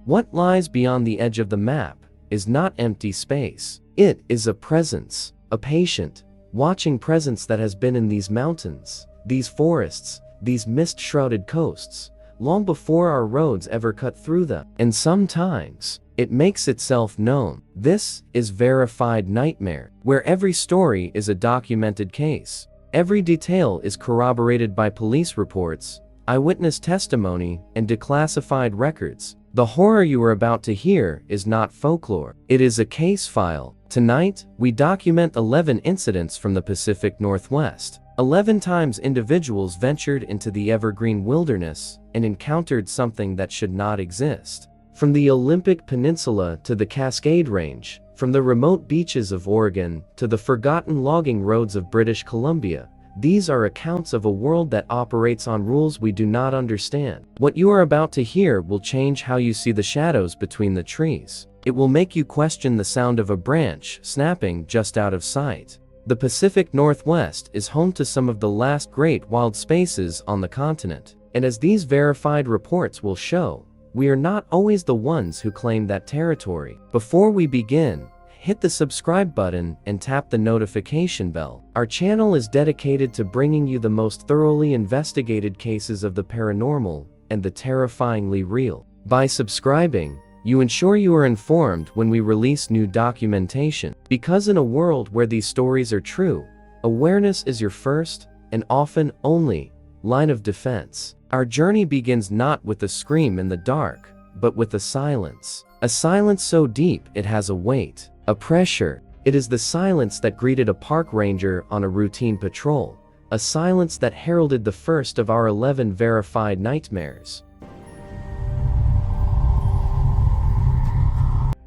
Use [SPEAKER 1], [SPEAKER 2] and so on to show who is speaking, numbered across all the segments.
[SPEAKER 1] What lies beyond the edge of the map is not empty space. It is a presence, a patient, watching presence that has been in these mountains, these forests, these mist-shrouded coasts, long before our roads ever cut through them. And sometimes, it makes itself known. This is Verified Nightmare, where every story is a documented case. Every detail is corroborated by police reports, eyewitness testimony, and declassified records. The horror you are about to hear is not folklore. It is a case file. Tonight, we document 11 incidents from the Pacific Northwest. 11 times individuals ventured into the evergreen wilderness and encountered something that should not exist. From the Olympic Peninsula to the Cascade Range, from the remote beaches of Oregon to the forgotten logging roads of British Columbia, these are accounts of a world that operates on rules we do not understand. What you are about to hear will change how you see the shadows between the trees. It will make you question the sound of a branch snapping just out of sight. The Pacific Northwest is home to some of the last great wild spaces on the continent. And as these verified reports will show, we are not always the ones who claim that territory. Before we begin, hit the subscribe button and tap the notification bell. Our channel is dedicated to bringing you the most thoroughly investigated cases of the paranormal and the terrifyingly real. By subscribing, you ensure you are informed when we release new documentation. Because in a world where these stories are true, awareness is your first, and often only, line of defense. Our journey begins not with a scream in the dark, but with a silence. A silence so deep it has a weight, a pressure. It is the silence that greeted a park ranger on a routine patrol, a silence that heralded the first of our 11 verified nightmares.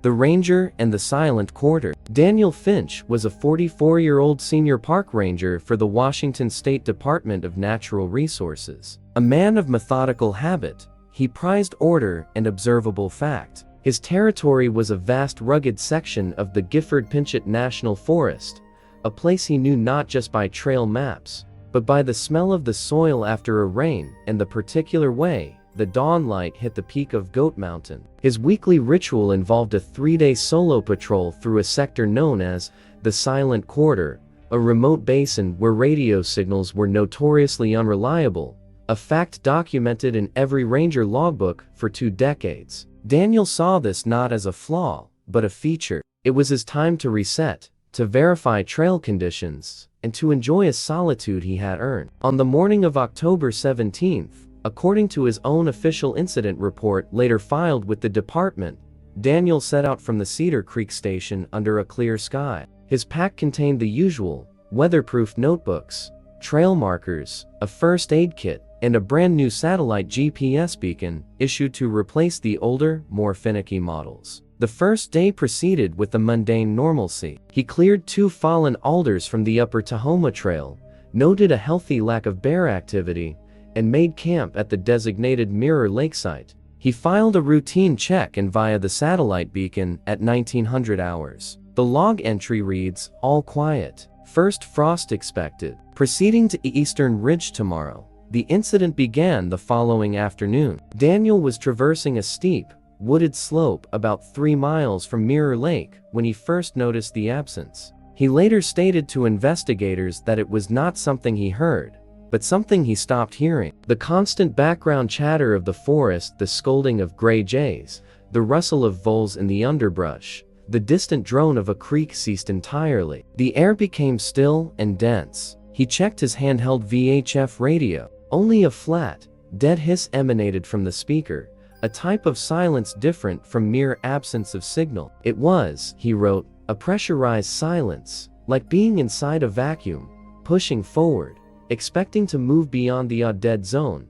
[SPEAKER 1] The Ranger and the Silent Quarter. Daniel Finch was a 44-year-old senior park ranger for the Washington State Department of Natural Resources. A man of methodical habit, he prized order and observable fact. His territory was a vast rugged section of the Gifford-Pinchot National Forest, a place he knew not just by trail maps, but by the smell of the soil after a rain and the particular way the dawn light hit the peak of Goat Mountain. His weekly ritual involved a 3-day solo patrol through a sector known as the Silent Quarter, a remote basin where radio signals were notoriously unreliable, a fact documented in every ranger logbook for 2 decades. Daniel saw this not as a flaw, but a feature. It was his time to reset, to verify trail conditions, and to enjoy a solitude he had earned. On the morning of October 17th, according to his own official incident report later filed with the department, Daniel set out from the Cedar Creek station under a clear sky. His pack contained the usual, weatherproof notebooks, trail markers, a first aid kit, and a brand new satellite GPS beacon issued to replace the older, more finicky models. The first day proceeded with the mundane normalcy. He cleared 2 fallen alders from the Upper Tahoma Trail, noted a healthy lack of bear activity, and made camp at the designated Mirror Lake site. He filed a routine check and via the satellite beacon at 1900 hours. The log entry reads, "All quiet. First frost expected. Proceeding to Eastern Ridge tomorrow." The incident began the following afternoon. Daniel was traversing a steep, wooded slope about 3 miles from Mirror Lake when he first noticed the absence. He later stated to investigators that it was not something he heard, but something he stopped hearing. The constant background chatter of the forest, the scolding of gray jays, the rustle of voles in the underbrush, the distant drone of a creek ceased entirely. The air became still and dense. He checked his handheld VHF radio. Only a flat, dead hiss emanated from the speaker, a type of silence different from mere absence of signal. It was, he wrote, a pressurized silence, like being inside a vacuum, pushing forward, expecting to move beyond the dead zone.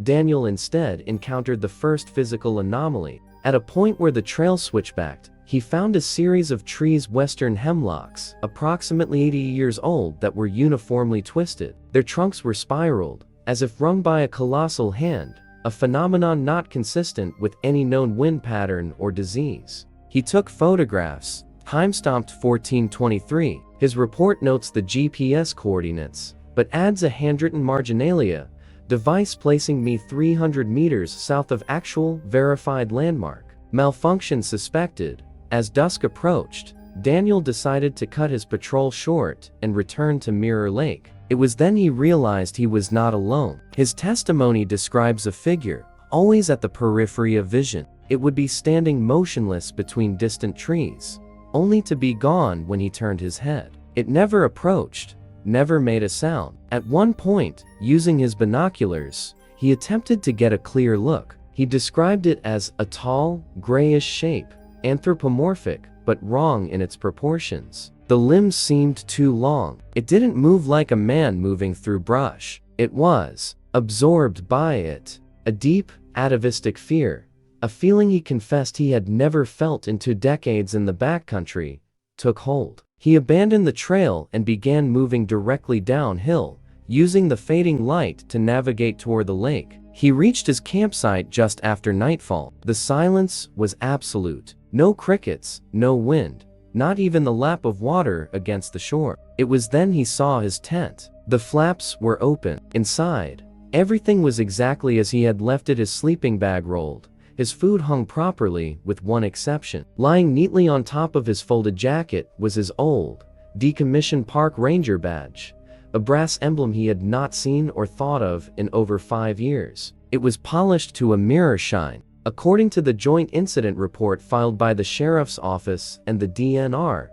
[SPEAKER 1] Daniel instead encountered the first physical anomaly. At a point where the trail switchbacked, he found a series of trees, western hemlocks, approximately 80 years old, that were uniformly twisted. Their trunks were spiraled, as if wrung by a colossal hand, a phenomenon not consistent with any known wind pattern or disease. He took photographs, time-stamped 1423. His report notes the GPS coordinates, but adds a handwritten marginalia, device placing me 300 meters south of actual, verified landmark. Malfunction suspected. As dusk approached, Daniel decided to cut his patrol short and return to Mirror Lake. It was then he realized he was not alone. His testimony describes a figure, always at the periphery of vision. It would be standing motionless between distant trees, only to be gone when he turned his head. It never approached, never made a sound. At one point, using his binoculars, he attempted to get a clear look. He described it as a tall, grayish shape, anthropomorphic, but wrong in its proportions. The limbs seemed too long. It didn't move like a man moving through brush. It was absorbed by it. A deep, atavistic fear, a feeling he confessed he had never felt in 2 decades in the backcountry, took hold. He abandoned the trail and began moving directly downhill, using the fading light to navigate toward the lake. He reached his campsite just after nightfall. The silence was absolute. No crickets, no wind, not even the lap of water against the shore. It was then he saw his tent. The flaps were open. Inside, everything was exactly as he had left it. His sleeping bag rolled. His food hung properly, with one exception. Lying neatly on top of his folded jacket was his old, decommissioned park ranger badge, a brass emblem he had not seen or thought of in over 5 years. It was polished to a mirror shine. According to the joint incident report filed by the sheriff's office and the DNR,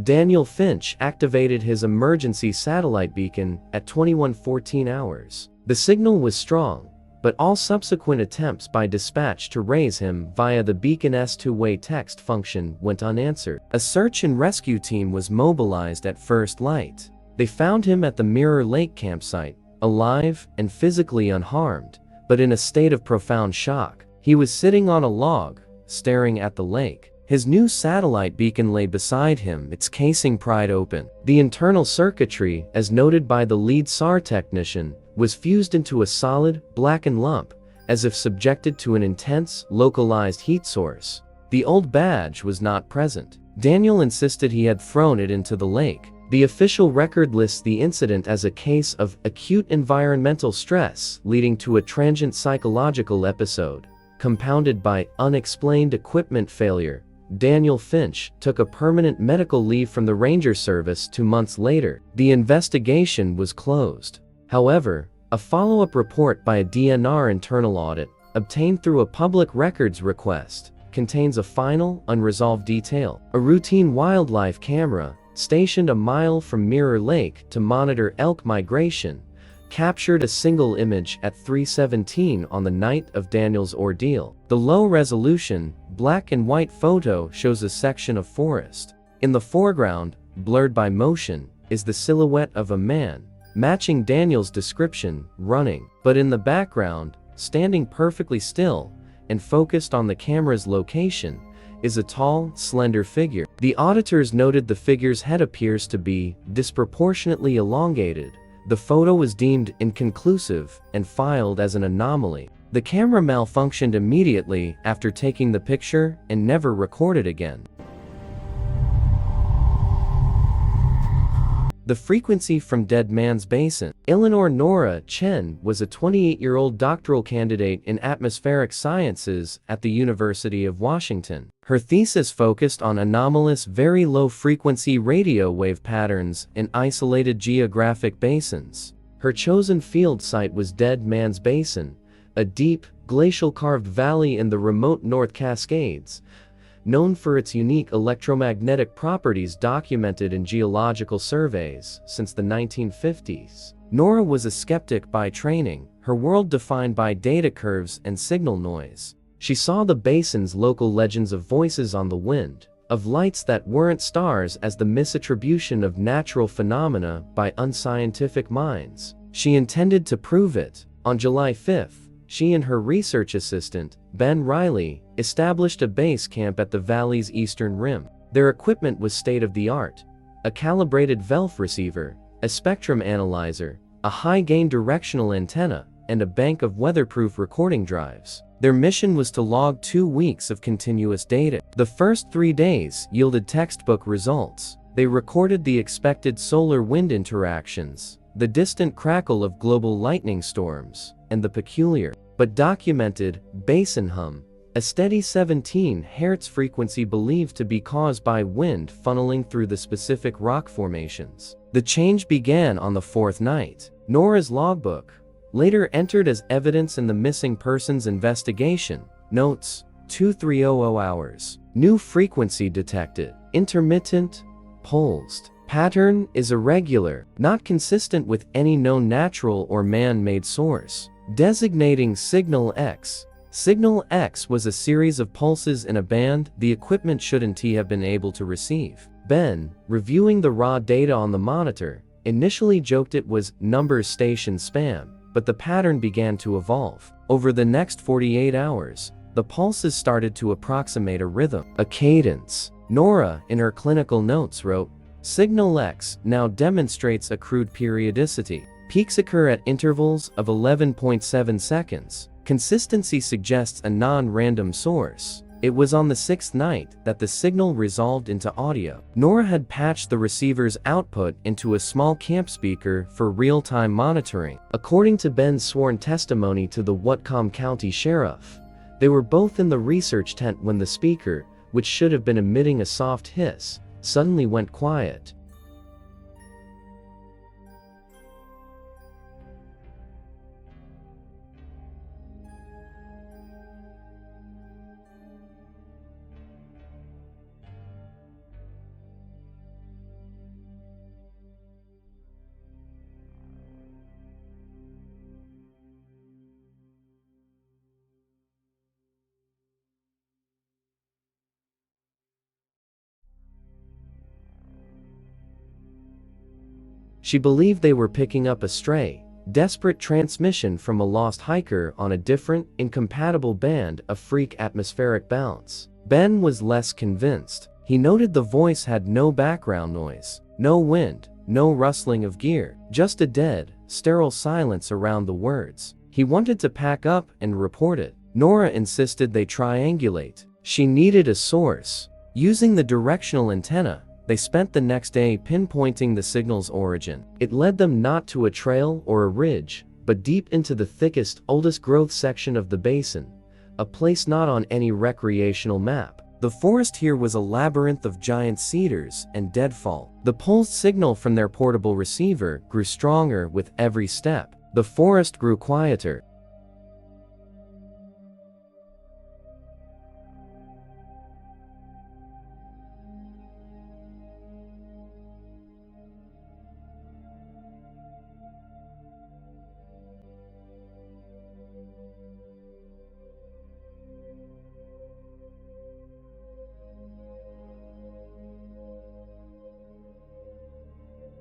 [SPEAKER 1] Daniel Finch activated his emergency satellite beacon at 21:14 hours. The signal was strong, but all subsequent attempts by dispatch to raise him via the beacon's two-way text function went unanswered. A search and rescue team was mobilized at first light. They found him at the Mirror Lake campsite, alive and physically unharmed, but in a state of profound shock. He was sitting on a log, staring at the lake. His new satellite beacon lay beside him, its casing pried open. The internal circuitry, as noted by the lead SAR technician, was fused into a solid, blackened lump, as if subjected to an intense, localized heat source. The old badge was not present. Daniel insisted he had thrown it into the lake. The official record lists the incident as a case of acute environmental stress leading to a transient psychological episode, compounded by unexplained equipment failure. Daniel Finch took a permanent medical leave from the Ranger Service 2 months later. The investigation was closed. However, a follow-up report by a DNR internal audit, obtained through a public records request, contains a final, unresolved detail. A routine wildlife camera, stationed a mile from Mirror Lake to monitor elk migration, captured a single image at 3:17 on the night of Daniel's ordeal. The low-resolution, black and white photo shows a section of forest. In the foreground, blurred by motion, is the silhouette of a man, matching Daniel's description, running. But in the background, standing perfectly still and focused on the camera's location, is a tall, slender figure. The auditors noted the figure's head appears to be disproportionately elongated. The photo was deemed inconclusive and filed as an anomaly. The camera malfunctioned immediately after taking the picture and never recorded again. The frequency from Dead Man's Basin. Eleanor Nora Chen was a 28-year-old doctoral candidate in atmospheric sciences at the University of Washington. Her thesis focused on anomalous very low-frequency radio wave patterns in isolated geographic basins. Her chosen field site was Dead Man's Basin, a deep, glacial-carved valley in the remote North Cascades, known for its unique electromagnetic properties documented in geological surveys since the 1950s. Nora was a skeptic by training, her world defined by data curves and signal noise. She saw the basin's local legends of voices on the wind, of lights that weren't stars as the misattribution of natural phenomena by unscientific minds. She intended to prove it. On July 5th, she and her research assistant, Ben Riley, established a base camp at the valley's eastern rim. Their equipment was state-of-the-art: a calibrated VELF receiver, a spectrum analyzer, a high-gain directional antenna, and a bank of weatherproof recording drives. Their mission was to log 2 weeks of continuous data. The first 3 days yielded textbook results. They recorded the expected solar-wind interactions, the distant crackle of global lightning storms, and the peculiar, but documented, basin hum, a steady 17 Hz frequency believed to be caused by wind funneling through the specific rock formations. The change began on the fourth night. Nora's logbook, later entered as evidence in the missing persons investigation, notes 2300 hours. New frequency detected. Intermittent, pulsed. Pattern is irregular, not consistent with any known natural or man-made source. Designating Signal X. Signal X was a series of pulses in a band the equipment shouldn't have been able to receive. Ben, reviewing the raw data on the monitor, initially joked it was numbers station spam, but the pattern began to evolve. Over the next 48 hours, the pulses started to approximate a rhythm, a cadence. Nora, in her clinical notes, wrote, Signal X now demonstrates accrued periodicity. Peaks occur at intervals of 11.7 seconds. Consistency suggests a non-random source. It was on the sixth night that the signal resolved into audio. Nora had patched the receiver's output into a small camp speaker for real-time monitoring. According to Ben's sworn testimony to the Whatcom County Sheriff, they were both in the research tent when the speaker, which should have been emitting a soft hiss, suddenly went quiet. She believed they were picking up a stray, desperate transmission from a lost hiker on a different, incompatible band of freak atmospheric bounce. Ben was less convinced. He noted the voice had no background noise, no wind, no rustling of gear, just a dead, sterile silence around the words. He wanted to pack up and report it. Nora insisted they triangulate. She needed a source. Using the directional antenna, they spent the next day pinpointing the signal's origin. It led them not to a trail or a ridge, but deep into the thickest, oldest growth section of the basin, a place not on any recreational map. The forest here was a labyrinth of giant cedars and deadfall. The pulsed signal from their portable receiver grew stronger with every step. The forest grew quieter.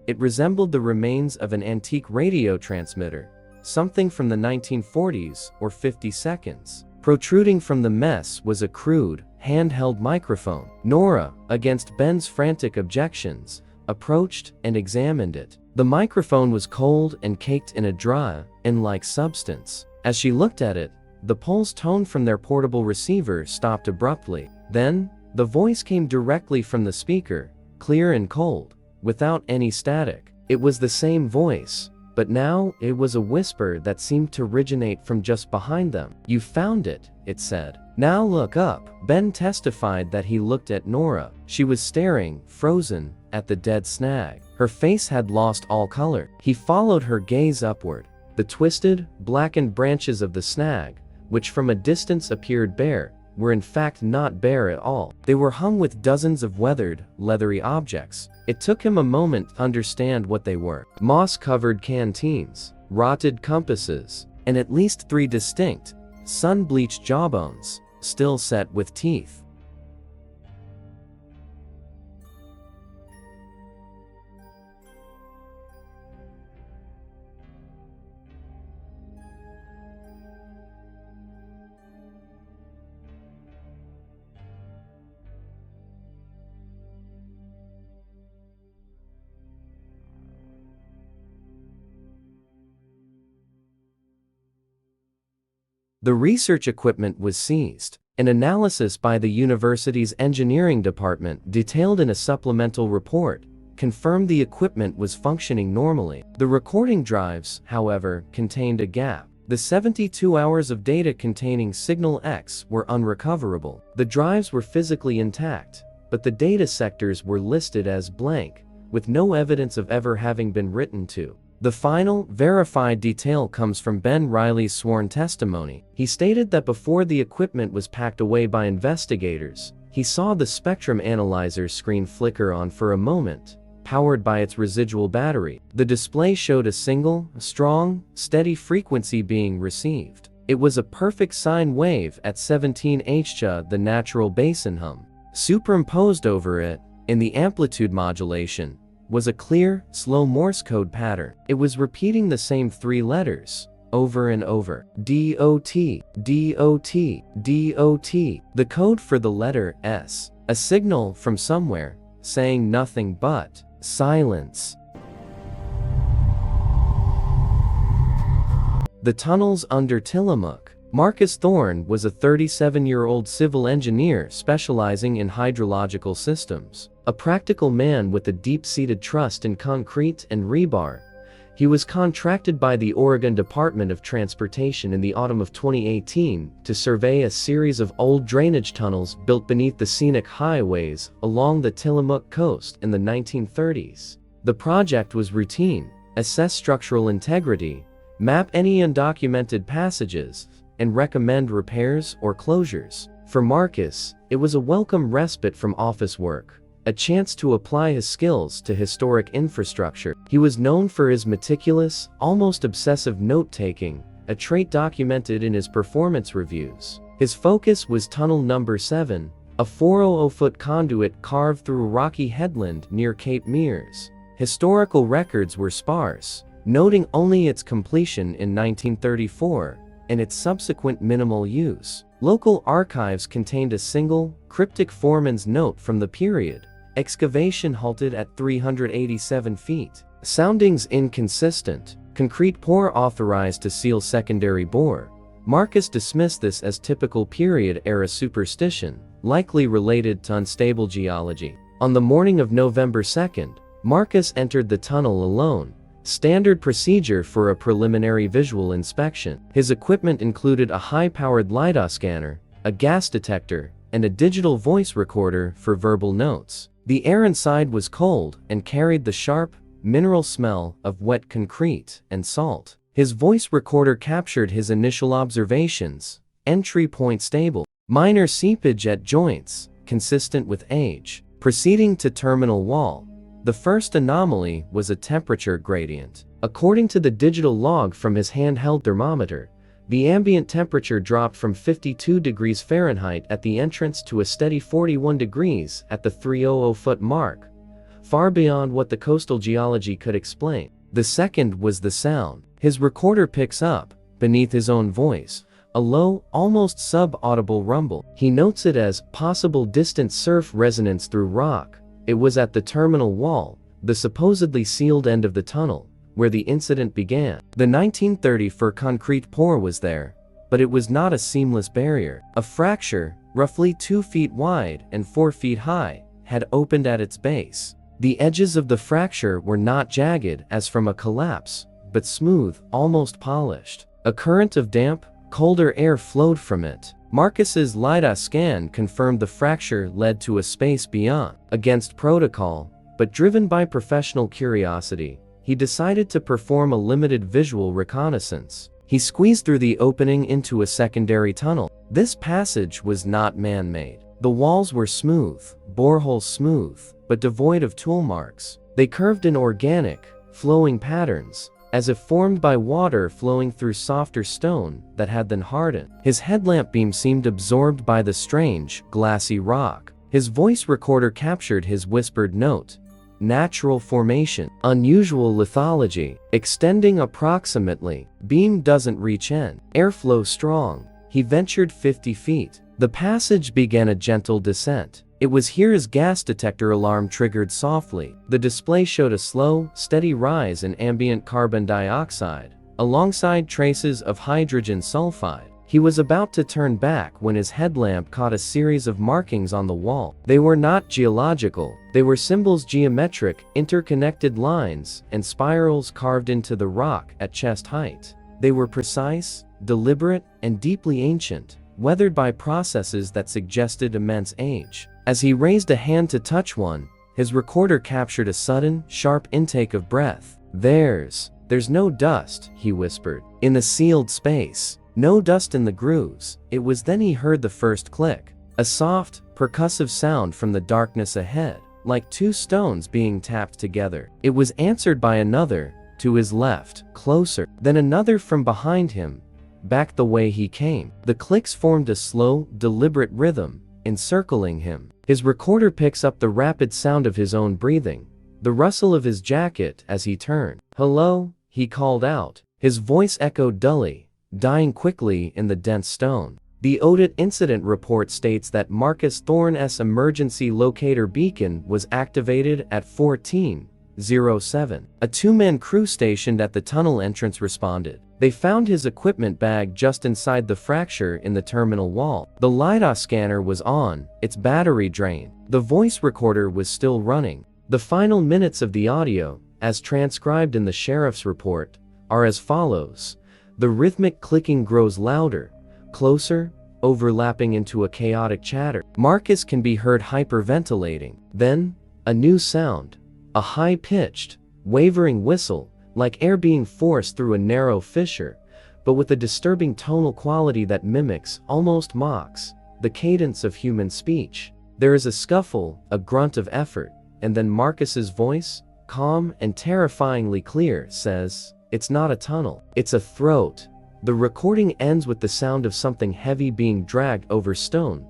[SPEAKER 1] It resembled the remains of an antique radio transmitter, something from the 1940s or 52nds. Protruding from the mess was a crude, handheld microphone. Nora, against Ben's frantic objections, approached and examined it. The microphone was cold and caked in a dry, like substance. As she looked at it, the pulse tone from their portable receiver stopped abruptly. Then, the voice came directly from the speaker, clear and cold, without any static. It was the same voice, but now it was a whisper that seemed to originate from just behind them. "You found it," it said. "Now look up." Ben testified that he looked at Nora. She was staring, frozen, at the dead snag. Her face had lost all color. He followed her gaze upward. The twisted, blackened branches of the snag, which from a distance appeared bare, were in fact not bare at all. They were hung with dozens of weathered, leathery objects. It took him a moment to understand what they were. Moss-covered canteens, rotted compasses, and at least 3 distinct, sun-bleached jawbones, still set with teeth. The research equipment was seized. An analysis by the university's engineering department, detailed in a supplemental report, confirmed the equipment was functioning normally. The recording drives, however, contained a gap. The 72 hours of data containing Signal X were unrecoverable. The drives were physically intact, but the data sectors were listed as blank, with no evidence of ever having been written to. The final, verified detail comes from Ben Riley's sworn testimony. He stated that before the equipment was packed away by investigators, he saw the spectrum analyzer screen flicker on for a moment, powered by its residual battery. The display showed a single, strong, steady frequency being received. It was a perfect sine wave at 17 Hz, the natural basin hum. Superimposed over it, in the amplitude modulation, was a clear, slow Morse code pattern. It was repeating the same 3 letters, over and over. D-O-T, D-O-T, D-O-T, the code for the letter S. A signal from somewhere, saying nothing but silence. The tunnels under Tillamook. Marcus Thorne was a 37-year-old civil engineer specializing in hydrological systems. A practical man with a deep-seated trust in concrete and rebar, he was contracted by the Oregon Department of Transportation in the autumn of 2018 to survey a series of old drainage tunnels built beneath the scenic highways along the Tillamook coast in the 1930s. The project was routine: assess structural integrity, map any undocumented passages, and recommend repairs or closures. For Marcus, it was a welcome respite from office work, a chance to apply his skills to historic infrastructure. He was known for his meticulous, almost obsessive note-taking, a trait documented in his performance reviews. His focus was Tunnel Number 7, a 400-foot conduit carved through a rocky headland near Cape Meares. Historical records were sparse, noting only its completion in 1934 and its subsequent minimal use. Local archives contained a single, cryptic foreman's note from the period: excavation halted at 387 feet. Soundings inconsistent. Concrete pour authorized to seal secondary bore. Marcus dismissed this as typical period-era superstition, likely related to unstable geology. On the morning of November 2nd, Marcus entered the tunnel alone, standard procedure for a preliminary visual inspection. His equipment included a high-powered LiDAR scanner, a gas detector, and a digital voice recorder for verbal notes. The air inside was cold and carried the sharp, mineral smell of wet concrete and salt. His voice recorder captured his initial observations: entry point stable, minor seepage at joints, consistent with age. Proceeding to terminal wall, the first anomaly was a temperature gradient. According to the digital log from his handheld thermometer, the ambient temperature dropped from 52 degrees Fahrenheit at the entrance to a steady 41 degrees at the 300-foot mark, far beyond what the coastal geology could explain. The second was the sound. His recorder picks up, beneath his own voice, a low, almost sub-audible rumble. He notes it as possible distant surf resonance through rock. It was at the terminal wall, the supposedly sealed end of the tunnel, where the incident began. The 1934 concrete pour was there, but it was not a seamless barrier. A fracture, roughly 2 feet wide and 4 feet high, had opened at its base. The edges of the fracture were not jagged as from a collapse, but smooth, almost polished. A current of damp, colder air flowed from it. Marcus's LiDAR scan confirmed the fracture led to a space beyond. Against protocol, but driven by professional curiosity, he decided to perform a limited visual reconnaissance. He squeezed through the opening into a secondary tunnel. This passage was not man-made. The walls were smooth, borehole smooth, but devoid of tool marks. They curved in organic, flowing patterns, as if formed by water flowing through softer stone that had then hardened. His headlamp beam seemed absorbed by the strange, glassy rock. His voice recorder captured his whispered note: natural formation, unusual lithology, extending approximately, beam doesn't reach end, airflow strong. He ventured 50 feet. The passage began a gentle descent. It was here his gas detector alarm triggered softly. The display showed a slow, steady rise in ambient carbon dioxide, alongside traces of hydrogen sulfide. He was about to turn back when his headlamp caught a series of markings on the wall. They were not geological. They were symbols: geometric, interconnected lines, and spirals carved into the rock at chest height. They were precise, deliberate, and deeply ancient, weathered by processes that suggested immense age. As he raised a hand to touch one, his recorder captured a sudden, sharp intake of breath. There's no dust, he whispered, in the sealed space. No dust in the grooves. It was then he heard the first click. A soft, percussive sound from the darkness ahead, like two stones being tapped together. It was answered by another, to his left, closer, then another from behind him, back the way he came. The clicks formed a slow, deliberate rhythm, encircling him. His recorder picks up the rapid sound of his own breathing, the rustle of his jacket as he turned. "Hello," he called out. His voice echoed dully, dying quickly in the dense stone. The Audit incident report states that Marcus Thorne's emergency locator beacon was activated at 14:07. A two-man crew stationed at the tunnel entrance responded. They found his equipment bag just inside the fracture in the terminal wall. The LiDAR scanner was on, its battery drained. The voice recorder was still running. The final minutes of the audio, as transcribed in the sheriff's report, are as follows. The rhythmic clicking grows louder, closer, overlapping into a chaotic chatter. Marcus can be heard hyperventilating. Then, a new sound, a high-pitched, wavering whistle, like air being forced through a narrow fissure, but with a disturbing tonal quality that mimics, almost mocks, the cadence of human speech. There is a scuffle, a grunt of effort, and then Marcus's voice, calm and terrifyingly clear, says, "It's not a tunnel, it's a throat." The recording ends with the sound of something heavy being dragged over stone,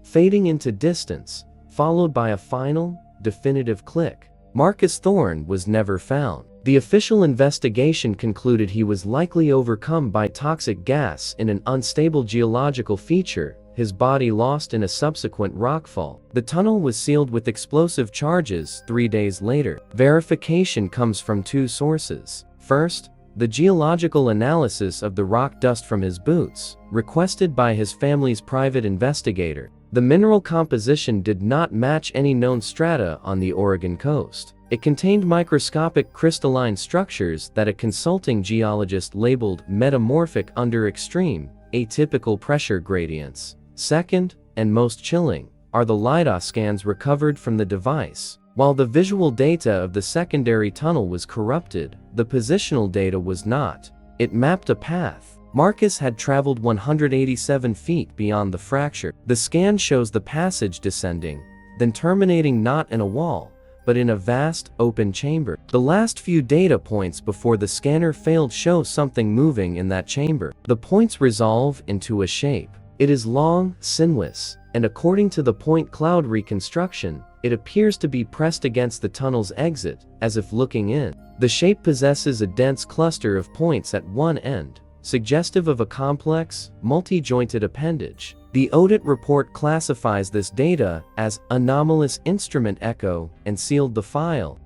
[SPEAKER 1] fading into distance, followed by a final, definitive click. Marcus Thorne was never found. The official investigation concluded he was likely overcome by toxic gas in an unstable geological feature, his body lost in a subsequent rockfall. The tunnel was sealed with explosive charges 3 days later. Verification comes from two sources. First, the geological analysis of the rock dust from his boots, requested by his family's private investigator. The mineral composition did not match any known strata on the Oregon coast. It contained microscopic crystalline structures that a consulting geologist labeled metamorphic under extreme, atypical pressure gradients. Second, and most chilling, are the LiDAR scans recovered from the device. While the visual data of the secondary tunnel was corrupted, the positional data was not. It mapped a path. Marcus had traveled 187 feet beyond the fracture. The scan shows the passage descending, then terminating not in a wall, but in a vast, open chamber. The last few data points before the scanner failed show something moving in that chamber. The points resolve into a shape. It is long, sinuous, and according to the point cloud reconstruction, it appears to be pressed against the tunnel's exit, as if looking in. The shape possesses a dense cluster of points at one end, suggestive of a complex, multi-jointed appendage. The audit report classifies this data as anomalous instrument echo and sealed the file.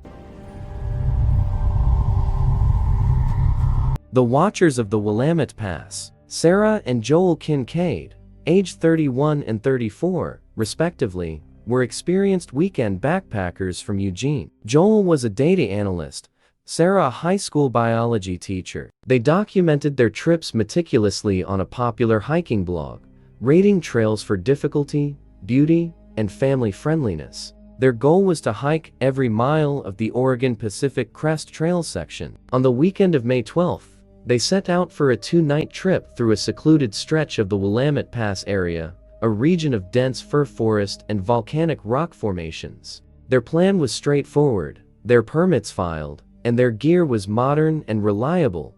[SPEAKER 1] The watchers of the Willamette Pass, Sarah and Joel Kincaid, aged 31 and 34, respectively, were experienced weekend backpackers from Eugene. Joel was a data analyst, Sarah a high school biology teacher. They documented their trips meticulously on a popular hiking blog, rating trails for difficulty, beauty, and family friendliness. Their goal was to hike every mile of the Oregon Pacific Crest Trail section. On the weekend of May 12th, they set out for a 2-night trip through a secluded stretch of the Willamette Pass area, a region of dense fir forest and volcanic rock formations. Their plan was straightforward, their permits filed, and their gear was modern and reliable,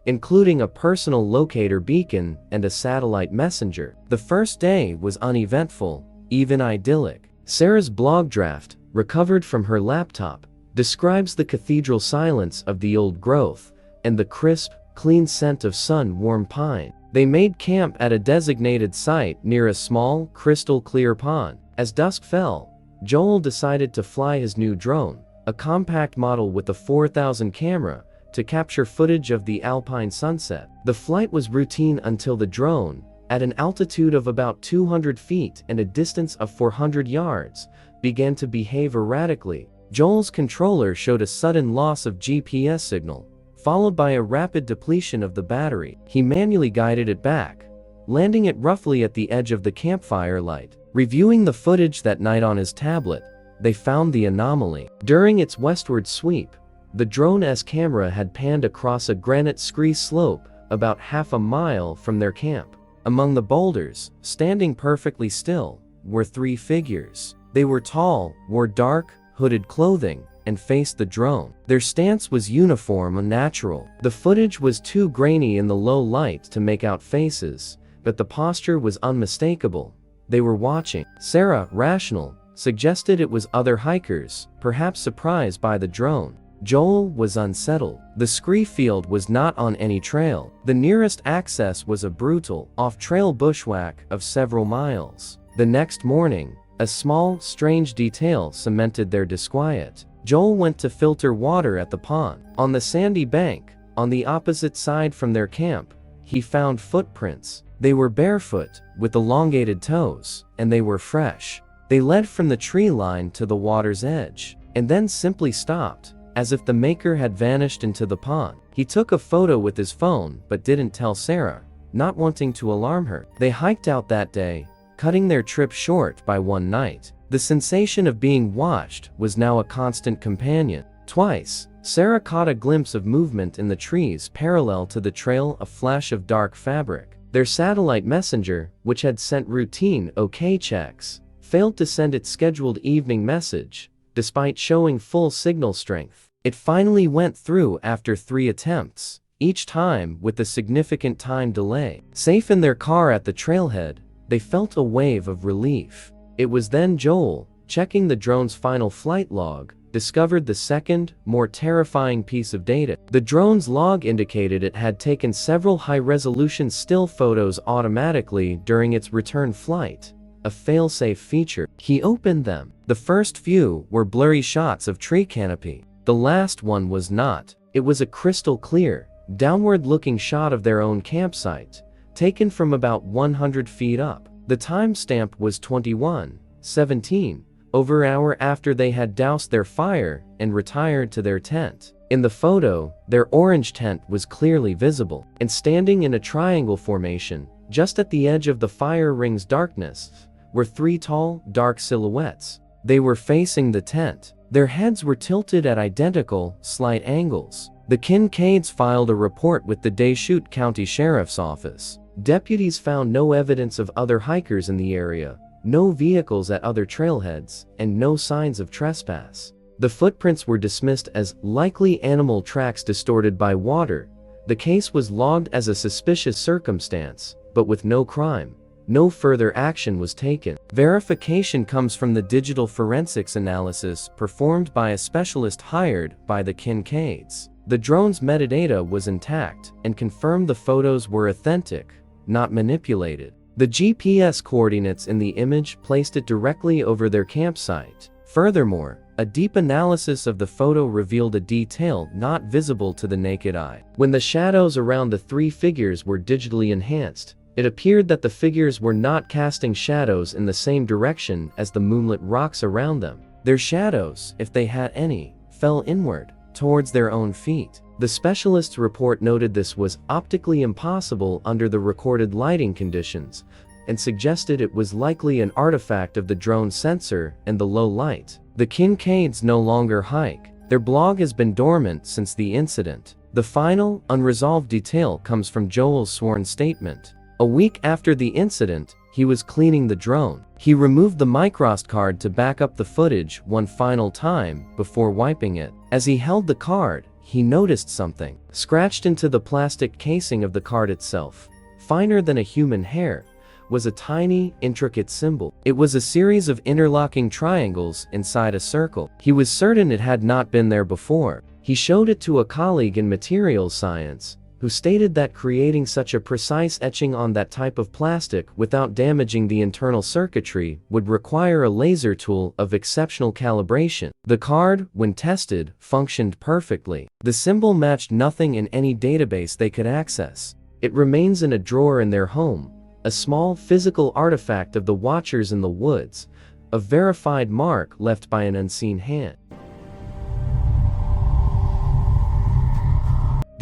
[SPEAKER 1] including a personal locator beacon and a satellite messenger. The first day was uneventful, even idyllic. Sarah's blog draft, recovered from her laptop, describes the cathedral silence of the old growth and the crisp, clean scent of sun-warm pine. They made camp at a designated site near a small, crystal-clear pond. As dusk fell, Joel decided to fly his new drone, a compact model with a 4000 camera, to capture footage of the alpine sunset. The flight was routine until the drone, at an altitude of about 200 feet and a distance of 400 yards, began to behave erratically. Joel's controller showed a sudden loss of GPS signal, followed by a rapid depletion of the battery. He manually guided it back, landing it roughly at the edge of the campfire light. Reviewing the footage that night on his tablet, they found the anomaly. During its westward sweep, the drone's camera had panned across a granite scree slope about half a mile from their camp. Among the boulders, standing perfectly still, were 3 figures. They were tall, wore dark, hooded clothing, and faced the drone. Their stance was uniform and natural. The footage was too grainy in the low light to make out faces, but the posture was unmistakable. They were watching. Sarah, rational, suggested it was other hikers, perhaps surprised by the drone. Joel was unsettled. The scree field was not on any trail. The nearest access was a brutal, off-trail bushwhack of several miles. The next morning, a small, strange detail cemented their disquiet. Joel went to filter water at the pond. On the sandy bank, on the opposite side from their camp, he found footprints. They were barefoot, with elongated toes, and they were fresh. They led from the tree line to the water's edge, and then simply stopped, as if the maker had vanished into the pond. He took a photo with his phone but didn't tell Sarah, not wanting to alarm her. They hiked out that day, cutting their trip short by one night. The sensation of being watched was now a constant companion. Twice, Sarah caught a glimpse of movement in the trees parallel to the trail, a flash of dark fabric. Their satellite messenger, which had sent routine OK checks, failed to send its scheduled evening message, despite showing full signal strength. It finally went through after 3 attempts, each time with a significant time delay. Safe in their car at the trailhead, they felt a wave of relief. It was then Joel, checking the drone's final flight log, discovered the second, more terrifying piece of data. The drone's log indicated it had taken several high-resolution still photos automatically during its return flight, a fail-safe feature. He opened them. The first few were blurry shots of tree canopy. The last one was not. It was a crystal clear, downward-looking shot of their own campsite, taken from about 100 feet up. The timestamp was 21:17, over an hour after they had doused their fire and retired to their tent. In the photo, their orange tent was clearly visible, and standing in a triangle formation, just at the edge of the fire ring's darkness, were 3 tall, dark silhouettes. They were facing the tent. Their heads were tilted at identical, slight angles. The Kincaids filed a report with the Deschutes County Sheriff's Office. Deputies found no evidence of other hikers in the area, no vehicles at other trailheads, and no signs of trespass. The footprints were dismissed as likely animal tracks distorted by water. The case was logged as a suspicious circumstance, but with no crime. No further action was taken. Verification comes from the digital forensics analysis performed by a specialist hired by the Kincaids. The drone's metadata was intact and confirmed the photos were authentic, not manipulated. The GPS coordinates in the image placed it directly over their campsite. Furthermore, a deep analysis of the photo revealed a detail not visible to the naked eye. When the shadows around the 3 figures were digitally enhanced, it appeared that the figures were not casting shadows in the same direction as the moonlit rocks around them. Their shadows, if they had any, fell inward, towards their own feet. The specialist's report noted this was optically impossible under the recorded lighting conditions, and suggested it was likely an artifact of the drone sensor and the low light. The Kincaids no longer hike. Their blog has been dormant since the incident. The final, unresolved detail comes from Joel's sworn statement. A week after the incident, he was cleaning the drone. He removed the microSD card to back up the footage one final time before wiping it. As he held the card, he noticed something. Scratched into the plastic casing of the card itself, finer than a human hair, was a tiny, intricate symbol. It was a series of interlocking triangles inside a circle. He was certain it had not been there before. He showed it to a colleague in materials science, who stated that creating such a precise etching on that type of plastic without damaging the internal circuitry would require a laser tool of exceptional calibration. The card, when tested, functioned perfectly. The symbol matched nothing in any database they could access. It remains in a drawer in their home, a small physical artifact of the watchers in the woods, a verified mark left by an unseen hand.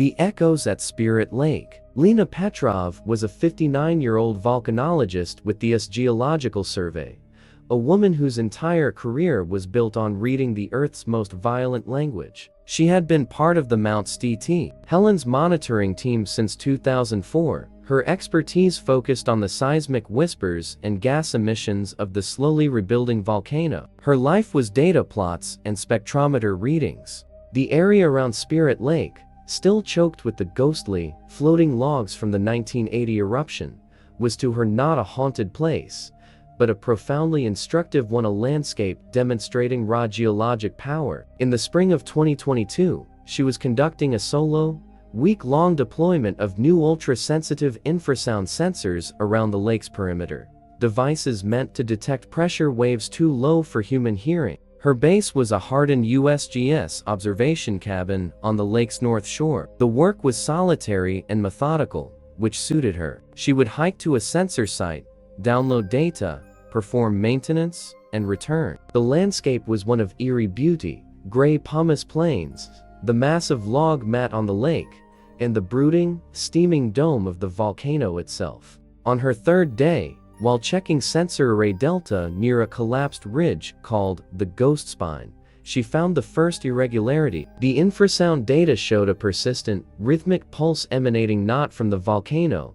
[SPEAKER 1] The Echoes at Spirit Lake. Lena Petrov was a 59-year-old volcanologist with the US Geological Survey, a woman whose entire career was built on reading the Earth's most violent language. She had been part of the Mount St. Helens monitoring team since 2004. Her expertise focused on the seismic whispers and gas emissions of the slowly rebuilding volcano. Her life was data plots and spectrometer readings. The area around Spirit Lake, still choked with the ghostly, floating logs from the 1980 eruption, was to her not a haunted place, but a profoundly instructive one, a landscape demonstrating raw geologic power. In the spring of 2022, she was conducting a solo, week-long deployment of new ultra-sensitive infrasound sensors around the lake's perimeter, devices meant to detect pressure waves too low for human hearing. Her base was a hardened USGS observation cabin on the lake's north shore. The work was solitary and methodical, which suited her. She would hike to a sensor site, download data, perform maintenance, and return. The landscape was one of eerie beauty: gray pumice plains, the massive log mat on the lake, and the brooding, steaming dome of the volcano itself. On her third day, while checking sensor array delta near a collapsed ridge called the Ghost Spine, she found the first irregularity. The infrasound data showed a persistent, rhythmic pulse emanating not from the volcano,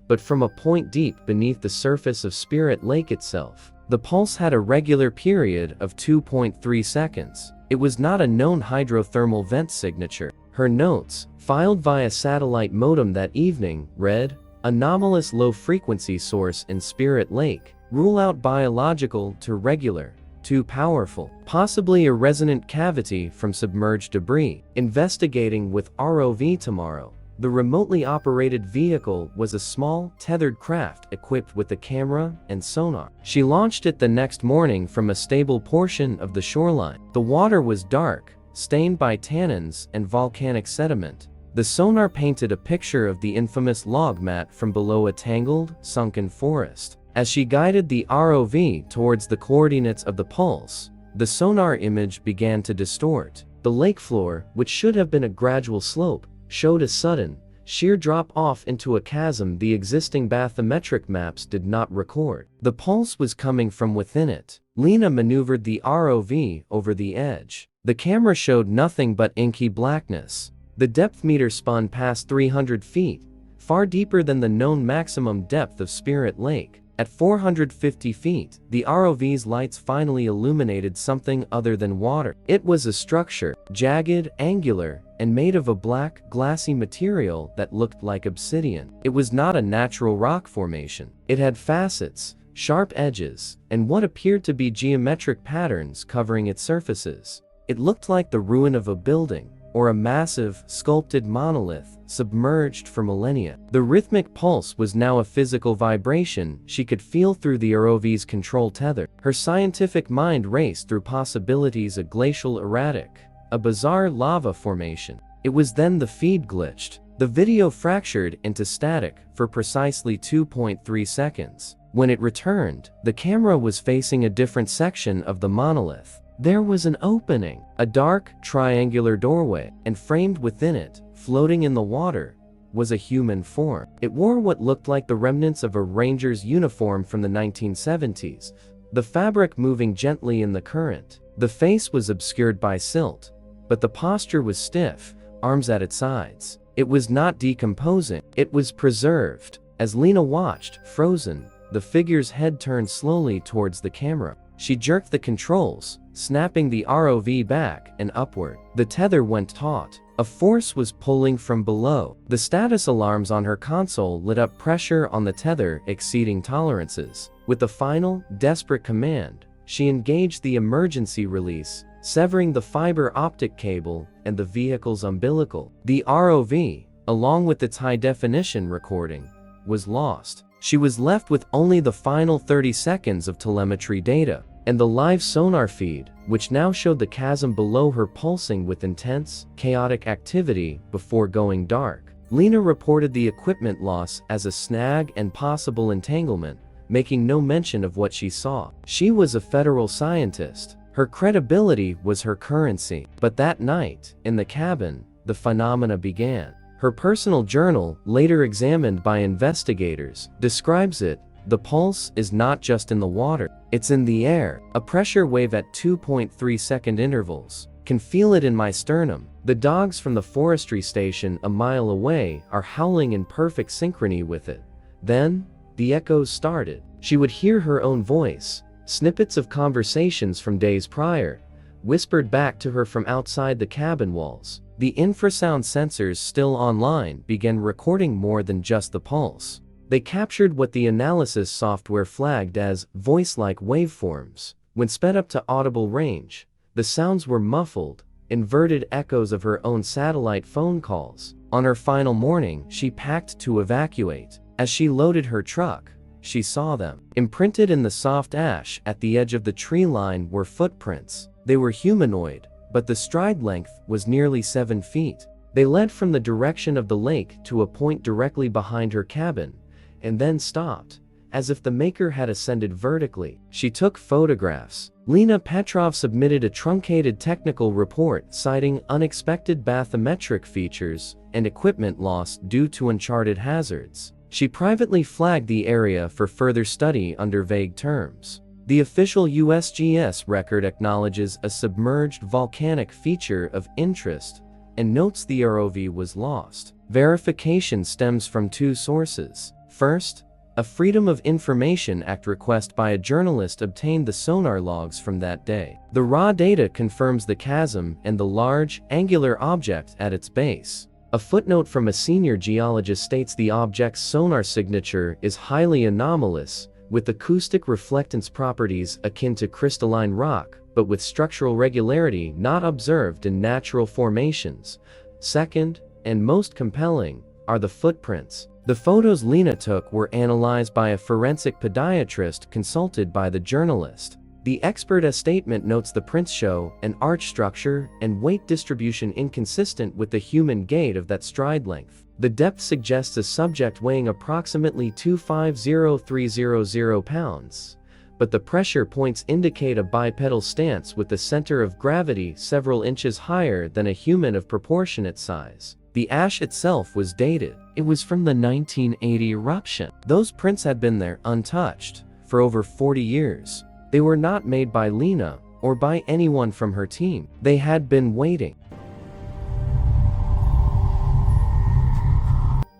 [SPEAKER 1] but from a point deep beneath the surface of Spirit Lake itself. The pulse had a regular period of 2.3 seconds. It was not a known hydrothermal vent signature. Her notes, filed via satellite modem that evening, read, "Anomalous low-frequency source in Spirit Lake. Rule out biological to regular. Too powerful. Possibly a resonant cavity from submerged debris. Investigating with ROV tomorrow." The remotely operated vehicle was a small, tethered craft equipped with a camera and sonar. She launched it the next morning from a stable portion of the shoreline. The water was dark, stained by tannins and volcanic sediment. The sonar painted a picture of the infamous log mat from below a tangled, sunken forest. As she guided the ROV towards the coordinates of the pulse, the sonar image began to distort. The lake floor, which should have been a gradual slope, showed a sudden, sheer drop-off into a chasm the existing bathymetric maps did not record. The pulse was coming from within it. Lena maneuvered the ROV over the edge. The camera showed nothing but inky blackness. The depth meter spun past 300 feet, far deeper than the known maximum depth of Spirit Lake. At 450 feet, the ROV's lights finally illuminated something other than water. It was a structure, jagged, angular, and made of a black, glassy material that looked like obsidian. It was not a natural rock formation. It had facets, sharp edges, and what appeared to be geometric patterns covering its surfaces. It looked like the ruin of a building, or a massive, sculpted monolith, submerged for millennia. The rhythmic pulse was now a physical vibration she could feel through the ROV's control tether. Her scientific mind raced through possibilities: a glacial erratic, a bizarre lava formation. It was then the feed glitched. The video fractured into static for precisely 2.3 seconds. When it returned, the camera was facing a different section of the monolith. There was an opening, a dark, triangular doorway, and framed within it, floating in the water, was a human form. It wore what looked like the remnants of a ranger's uniform from the 1970s, the fabric moving gently in the current. The face was obscured by silt, but the posture was stiff, arms at its sides. It was not decomposing, it was preserved. As Lena watched, frozen, the figure's head turned slowly towards the camera. She jerked the controls, snapping the ROV back and upward. The tether went taut. A force was pulling from below. The status alarms on her console lit up, pressure on the tether exceeding tolerances. With a final, desperate command, she engaged the emergency release, severing the fiber optic cable and the vehicle's umbilical. The ROV, along with its high-definition recording, was lost. She was left with only the final 30 seconds of telemetry data, and the live sonar feed, which now showed the chasm below her pulsing with intense, chaotic activity before going dark. Lena reported the equipment loss as a snag and possible entanglement, making no mention of what she saw. She was a federal scientist. Her credibility was her currency. But that night, in the cabin, the phenomena began. Her personal journal, later examined by investigators, describes it. The pulse is not just in the water, it's in the air. A pressure wave at 2.3-second intervals. Can feel it in my sternum. The dogs from the forestry station a mile away are howling in perfect synchrony with it. Then, the echoes started. She would hear her own voice, snippets of conversations from days prior, whispered back to her from outside the cabin walls. The infrasound sensors still online began recording more than just the pulse. They captured what the analysis software flagged as voice-like waveforms. When sped up to audible range, the sounds were muffled, inverted echoes of her own satellite phone calls. On her final morning, she packed to evacuate. As she loaded her truck, she saw them. Imprinted in the soft ash at the edge of the tree line were footprints. They were humanoid, but the stride length was nearly 7 feet. They led from the direction of the lake to a point directly behind her cabin, and then stopped, as if the maker had ascended vertically. She took photographs. Lena Petrov submitted a truncated technical report citing unexpected bathymetric features and equipment loss due to uncharted hazards. She privately flagged the area for further study under vague terms. The official USGS record acknowledges a submerged volcanic feature of interest and notes the ROV was lost. Verification stems from 2 sources. First, a Freedom of Information Act request by a journalist obtained the sonar logs from that day. The raw data confirms the chasm and the large, angular object at its base. A footnote from a senior geologist states the object's sonar signature is highly anomalous, with acoustic reflectance properties akin to crystalline rock, but with structural regularity not observed in natural formations. Second, and most compelling, are the footprints. The photos Lena took were analyzed by a forensic podiatrist consulted by the journalist. The expert's statement notes the prints show an arch structure and weight distribution inconsistent with the human gait of that stride length. The depth suggests a subject weighing approximately 250,300 pounds, but the pressure points indicate a bipedal stance with the center of gravity several inches higher than a human of proportionate size. The ash itself was dated. It was from the 1980 eruption. Those prints had been there, untouched, for over 40 years. They were not made by Lena, or by anyone from her team. They had been waiting.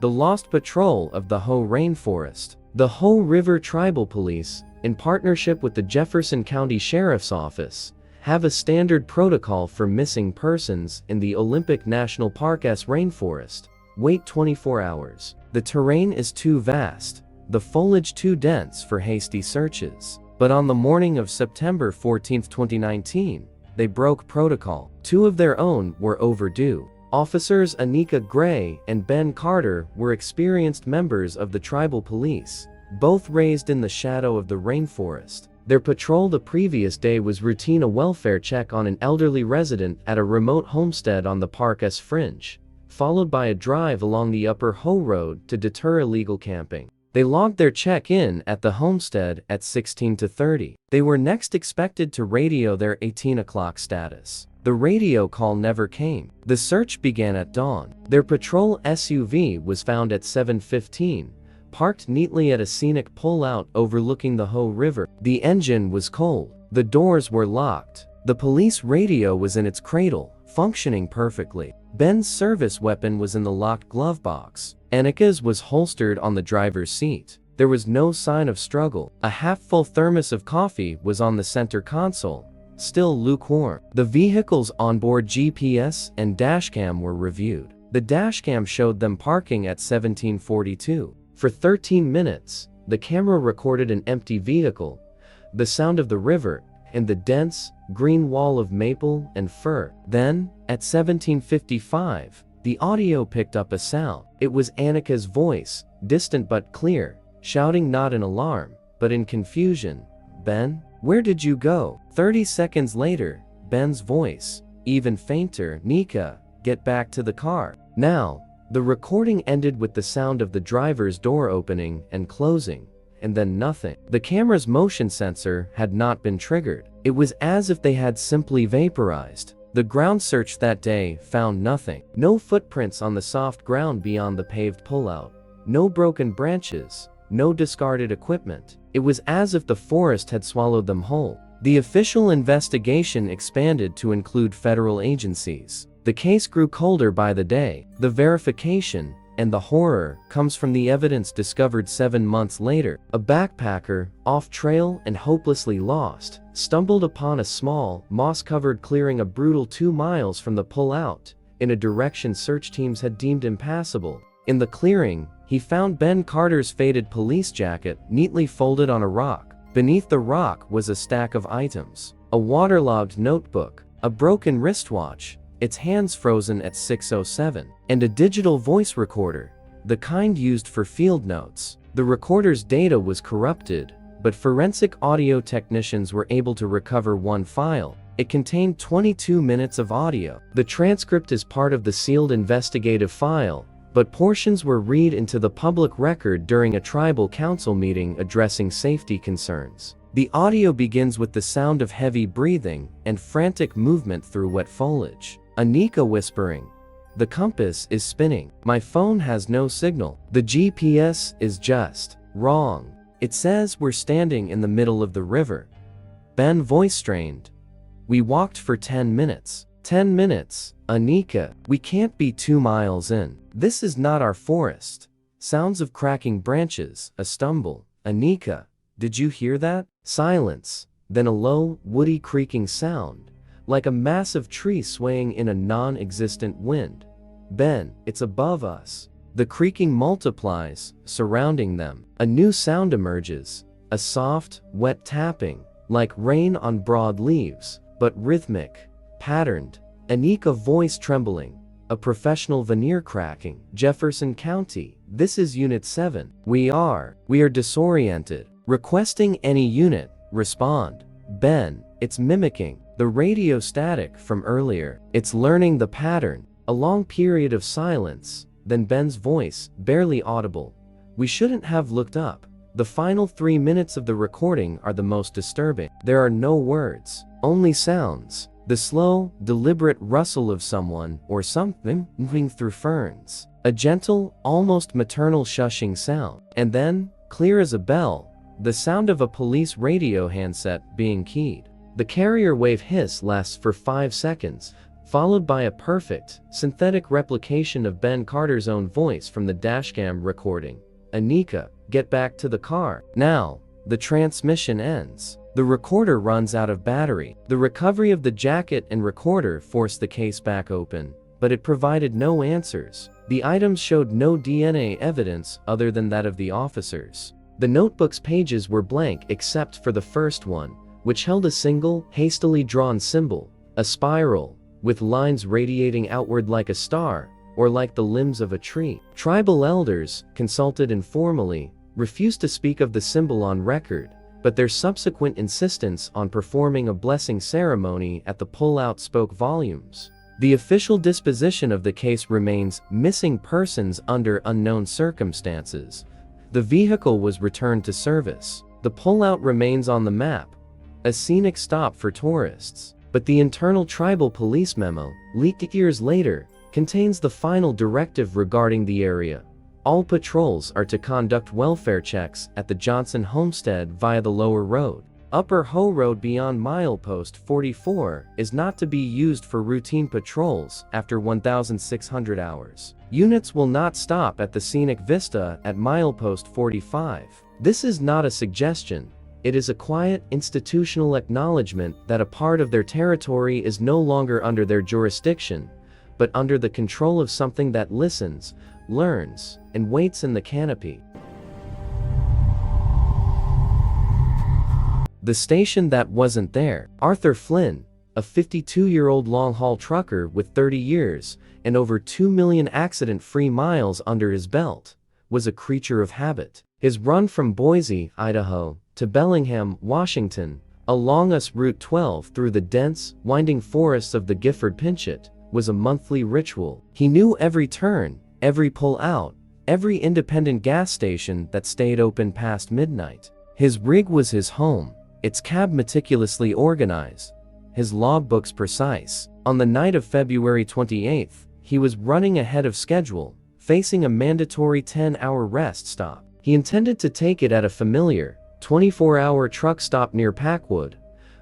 [SPEAKER 1] The Lost Patrol of the Hoh Rainforest. The Hoh River Tribal Police, in partnership with the Jefferson County Sheriff's Office, have a standard protocol for missing persons in the Olympic National Park's rainforest. Wait 24 hours. The terrain is too vast, the foliage too dense for hasty searches. But on the morning of September 14, 2019, they broke protocol. 2 of their own were overdue. Officers Anika Gray and Ben Carter were experienced members of the tribal police, both raised in the shadow of the rainforest. Their patrol the previous day was routine a welfare check on an elderly resident at a remote homestead on the park's fringe, followed by a drive along the Upper Hoh Road to deter illegal camping. They logged their check-in at the homestead at 16:30. They were next expected to radio their 18 o'clock status. The radio call never came. The search began at dawn. Their patrol SUV was found at 7:15. Parked neatly at a scenic pull-out overlooking the Hoh River. The engine was cold. The doors were locked. The police radio was in its cradle, functioning perfectly. Ben's service weapon was in the locked glove box. Anika's was holstered on the driver's seat. There was no sign of struggle. A half-full thermos of coffee was on the center console, still lukewarm. The vehicle's onboard GPS and dashcam were reviewed. The dashcam showed them parking at 17:42. For 13 minutes, the camera recorded an empty vehicle, the sound of the river, and the dense, green wall of maple and fir. Then, at 17:55, the audio picked up a sound. It was Anika's voice, distant but clear, shouting not in alarm, but in confusion. "Ben, where did you go?" 30 seconds later, Ben's voice, even fainter. "Nika, get back to the car." Now, the recording ended with the sound of the driver's door opening and closing, and then nothing. The camera's motion sensor had not been triggered. It was as if they had simply vaporized. The ground search that day found nothing. No footprints on the soft ground beyond the paved pullout. No broken branches. No discarded equipment. It was as if the forest had swallowed them whole. The official investigation expanded to include federal agencies. The case grew colder by the day. The verification and the horror comes from the evidence discovered 7 months later. A backpacker, off-trail and hopelessly lost, stumbled upon a small, moss-covered clearing a brutal 2 miles from the pullout, in a direction search teams had deemed impassable. In the clearing, he found Ben Carter's faded police jacket neatly folded on a rock. Beneath the rock was a stack of items. A waterlogged notebook, a broken wristwatch, its hands frozen at 6:07, and a digital voice recorder, the kind used for field notes. The recorder's data was corrupted, but forensic audio technicians were able to recover one file. It contained 22 minutes of audio. The transcript is part of the sealed investigative file, but portions were read into the public record during a tribal council meeting addressing safety concerns. The audio begins with the sound of heavy breathing and frantic movement through wet foliage. Anika whispering, "The compass is spinning. My phone has no signal. The GPS is just wrong. It says we're standing in the middle of the river." Ben voice strained, "We walked for 10 minutes. 10 minutes, Anika. We can't be 2 miles in. This is not our forest." Sounds of cracking branches, a stumble. "Anika, did you hear that?" Silence, then a low, woody creaking sound, like a massive tree swaying in a non-existent wind. "Ben, it's above us." The creaking multiplies, surrounding them. A new sound emerges, a soft, wet tapping, like rain on broad leaves, but rhythmic, patterned. Anika voice trembling, a professional veneer cracking. "Jefferson County, this is Unit 7. We are disoriented. Requesting any unit, respond." "Ben, it's mimicking the radio static from earlier. It's learning the pattern." A long period of silence, then Ben's voice, barely audible. "We shouldn't have looked up." The final 3 minutes of the recording are the most disturbing. There are no words, only sounds. The slow, deliberate rustle of someone or something moving through ferns. A gentle, almost maternal shushing sound. And then, clear as a bell, the sound of a police radio handset being keyed. The carrier wave hiss lasts for 5 seconds, followed by a perfect, synthetic replication of Ben Carter's own voice from the dashcam recording. "Anika, get back to the car. Now." The transmission ends. The recorder runs out of battery. The recovery of the jacket and recorder forced the case back open, but it provided no answers. The items showed no DNA evidence other than that of the officers. The notebook's pages were blank except for the first one, which held a single, hastily drawn symbol, a spiral, with lines radiating outward like a star, or like the limbs of a tree. Tribal elders, consulted informally, refused to speak of the symbol on record, but their subsequent insistence on performing a blessing ceremony at the pullout spoke volumes. The official disposition of the case remains missing persons under unknown circumstances. The vehicle was returned to service. The pullout remains on the map, a scenic stop for tourists. But the internal tribal police memo, leaked years later, contains the final directive regarding the area. All patrols are to conduct welfare checks at the Johnson homestead via the lower road. Upper Ho Road beyond milepost 44 is not to be used for routine patrols after 1,600 hours. Units will not stop at the scenic vista at milepost 45. This is not a suggestion. It is a quiet, institutional acknowledgement that a part of their territory is no longer under their jurisdiction, but under the control of something that listens, learns, and waits in the canopy. The station that wasn't there. Arthur Flynn, a 52-year-old long-haul trucker with 30 years and over 2 million accident-free miles under his belt, was a creature of habit. His run from Boise, Idaho, to Bellingham, Washington, along US Route 12 through the dense, winding forests of the Gifford Pinchot, was a monthly ritual. He knew every turn, every pull-out, every independent gas station that stayed open past midnight. His rig was his home, its cab meticulously organized, his logbooks precise. On the night of February 28th, he was running ahead of schedule, facing a mandatory 10-hour rest stop. He intended to take it at a familiar, 24-hour truck stop near Packwood,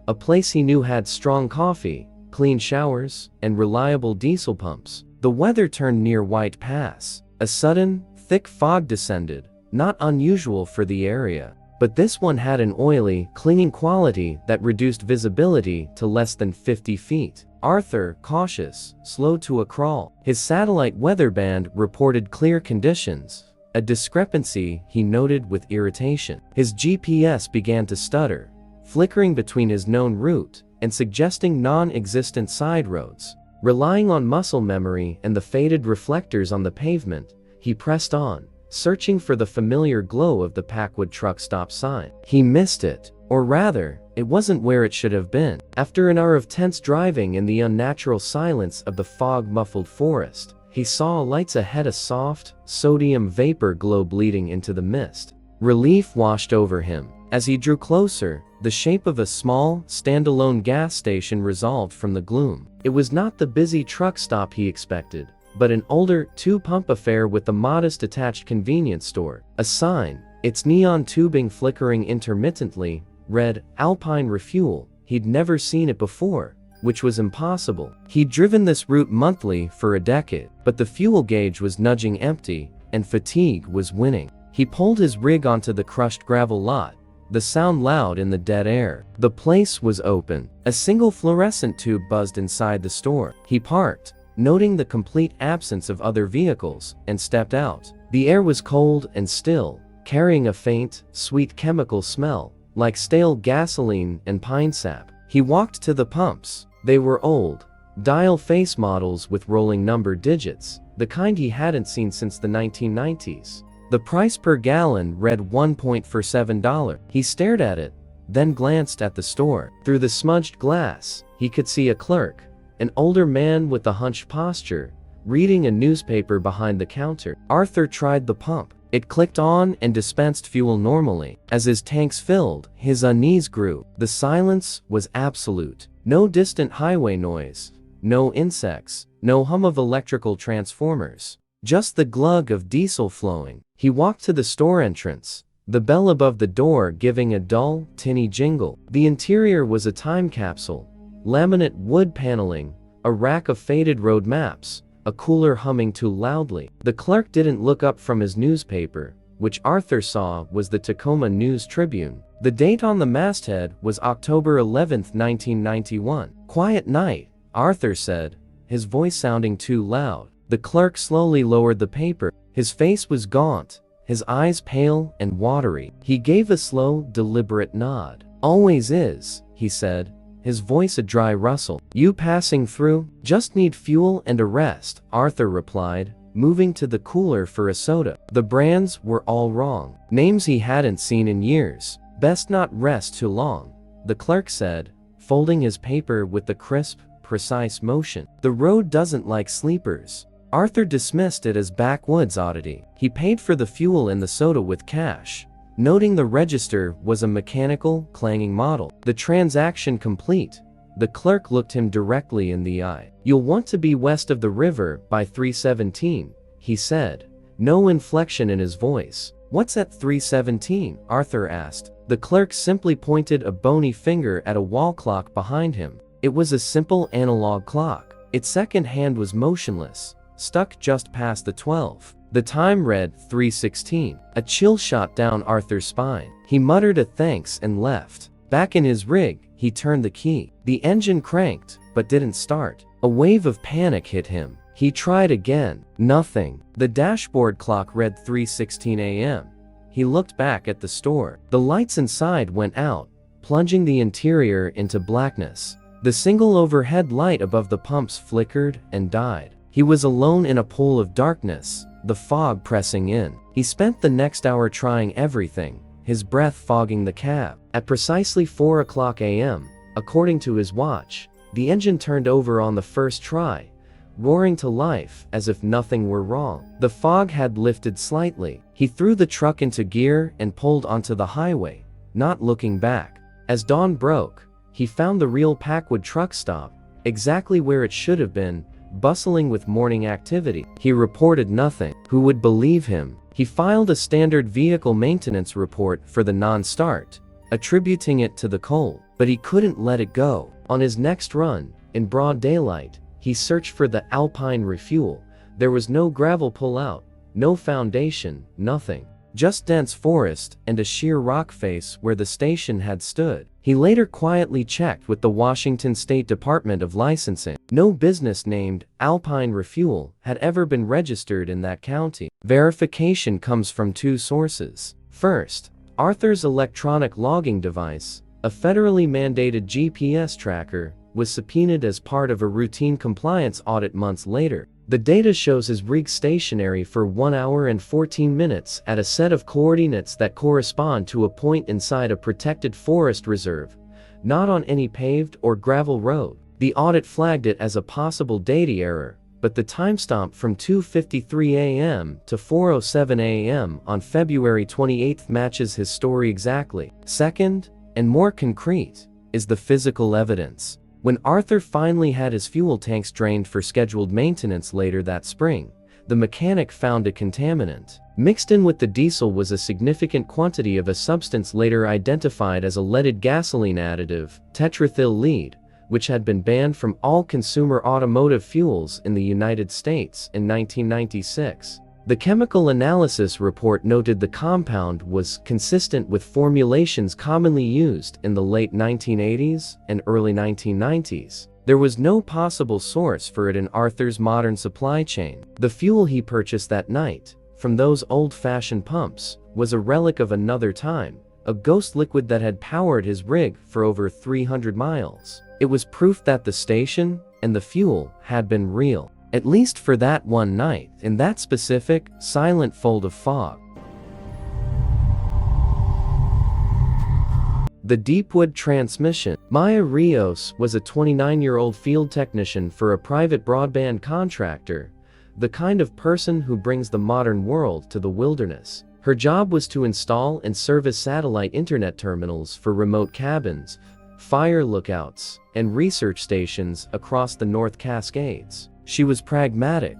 [SPEAKER 1] a place he knew had strong coffee, clean showers, and reliable diesel pumps. The weather turned near White Pass. A sudden, thick fog descended, not unusual for the area. But this one had an oily, clinging quality that reduced visibility to less than 50 feet. Arthur, cautious, slowed to a crawl. His satellite weather band reported clear conditions, a discrepancy he noted with irritation. His GPS began to stutter, flickering between his known route and suggesting non-existent side roads. Relying on muscle memory and the faded reflectors on the pavement, he pressed on, searching for the familiar glow of the Packwood truck stop sign. He missed it, or rather, it wasn't where it should have been. After an hour of tense driving in the unnatural silence of the fog-muffled forest, he saw lights ahead, a soft, sodium vapor globe leading into the mist. Relief washed over him. As he drew closer, the shape of a small, standalone gas station resolved from the gloom. It was not the busy truck stop he expected, but an older, two-pump affair with a modest attached convenience store. A sign, its neon tubing flickering intermittently, read, Alpine Refuel. He'd never seen it before, which was impossible. He'd driven this route monthly for a decade, but the fuel gauge was nudging empty, and fatigue was winning. He pulled his rig onto the crushed gravel lot, the sound loud in the dead air. The place was open. A single fluorescent tube buzzed inside the store. He parked, noting the complete absence of other vehicles, and stepped out. The air was cold and still, carrying a faint, sweet chemical smell, like stale gasoline and pine sap. He walked to the pumps. They were old, dial-face models with rolling number digits, the kind he hadn't seen since the 1990s. The price per gallon read $1.47. He stared at it, then glanced at the store. Through the smudged glass, he could see a clerk, an older man with a hunched posture, reading a newspaper behind the counter. Arthur tried the pump. It clicked on and dispensed fuel normally. As his tanks filled, his unease grew. The silence was absolute. No distant highway noise, no insects, no hum of electrical transformers. Just the glug of diesel flowing. He walked to the store entrance, the bell above the door giving a dull, tinny jingle. The interior was a time capsule. Laminate wood paneling, a rack of faded road maps, a cooler humming too loudly. The clerk didn't look up from his newspaper, which Arthur saw was the Tacoma News-Tribune. The date on the masthead was October 11, 1991. Quiet night, Arthur said, his voice sounding too loud. The clerk slowly lowered the paper. His face was gaunt, his eyes pale and watery. He gave a slow, deliberate nod. Always is, he said, his voice a dry rustle. You passing through? Just need fuel and a rest, Arthur replied, moving to the cooler for a soda. The brands were all wrong. Names he hadn't seen in years. Best not rest too long, the clerk said, folding his paper with the crisp, precise motion. The road doesn't like sleepers. Arthur dismissed it as backwoods oddity. He paid for the fuel and the soda with cash, noting the register was a mechanical, clanging model. The transaction complete, the clerk looked him directly in the eye. You'll want to be west of the river by 317, he said, no inflection in his voice. What's at 317? Arthur asked. The clerk simply pointed a bony finger at a wall clock behind him. It was a simple analog clock. Its second hand was motionless, stuck just past the 12. The time read 3:16. A chill shot down Arthur's spine. He muttered a thanks and left. Back in his rig, he turned the key. The engine cranked, but didn't start. A wave of panic hit him. He tried again. Nothing. The dashboard clock read 3:16 a.m. He looked back at the store. The lights inside went out, plunging the interior into blackness. The single overhead light above the pumps flickered and died. He was alone in a pool of darkness, the fog pressing in. He spent the next hour trying everything, his breath fogging the cab. At precisely 4 o'clock a.m., according to his watch, the engine turned over on the first try, roaring to life as if nothing were wrong. The fog had lifted slightly. He threw the truck into gear and pulled onto the highway, not looking back. As dawn broke, He found the real Packwood truck stop, exactly where it should have been, bustling with morning activity. He reported nothing. Who would believe him? He filed a standard vehicle maintenance report for the non-start, attributing it to the cold. But he couldn't let it go. On his next run, in broad daylight, he searched for the Alpine refuel. There was no gravel pullout, no foundation, nothing. Just dense forest and a sheer rock face where the station had stood. He later quietly checked with the Washington State Department of Licensing. No business named Alpine Refuel had ever been registered in that county. Verification comes from two sources. First, Arthur's electronic logging device, a federally mandated GPS tracker, was subpoenaed as part of a routine compliance audit months later. The data shows his rig stationary for 1 hour and 14 minutes at a set of coordinates that correspond to a point inside a protected forest reserve, not on any paved or gravel road. The audit flagged it as a possible data error, but the timestamp from 2:53 a.m. to 4:07 a.m. on February 28 matches his story exactly. Second, and more concrete, is the physical evidence. When Arthur finally had his fuel tanks drained for scheduled maintenance later that spring, the mechanic found a contaminant. Mixed in with the diesel was a significant quantity of a substance later identified as a leaded gasoline additive, tetrathyl lead, which had been banned from all consumer automotive fuels in the United States in 1996. The chemical analysis report noted the compound was consistent with formulations commonly used in the late 1980s and early 1990s. There was no possible source for it in Arthur's modern supply chain. The fuel he purchased that night, from those old-fashioned pumps, was a relic of another time, a ghost liquid that had powered his rig for over 300 miles. It was proof that the station and the fuel had been real. At least for that one night, in that specific, silent fold of fog. The Deepwood Transmission. Maya Rios was a 29-year-old field technician for a private broadband contractor, the kind of person who brings the modern world to the wilderness. Her job was to install and service satellite internet terminals for remote cabins, fire lookouts, and research stations across the North Cascades. She was pragmatic,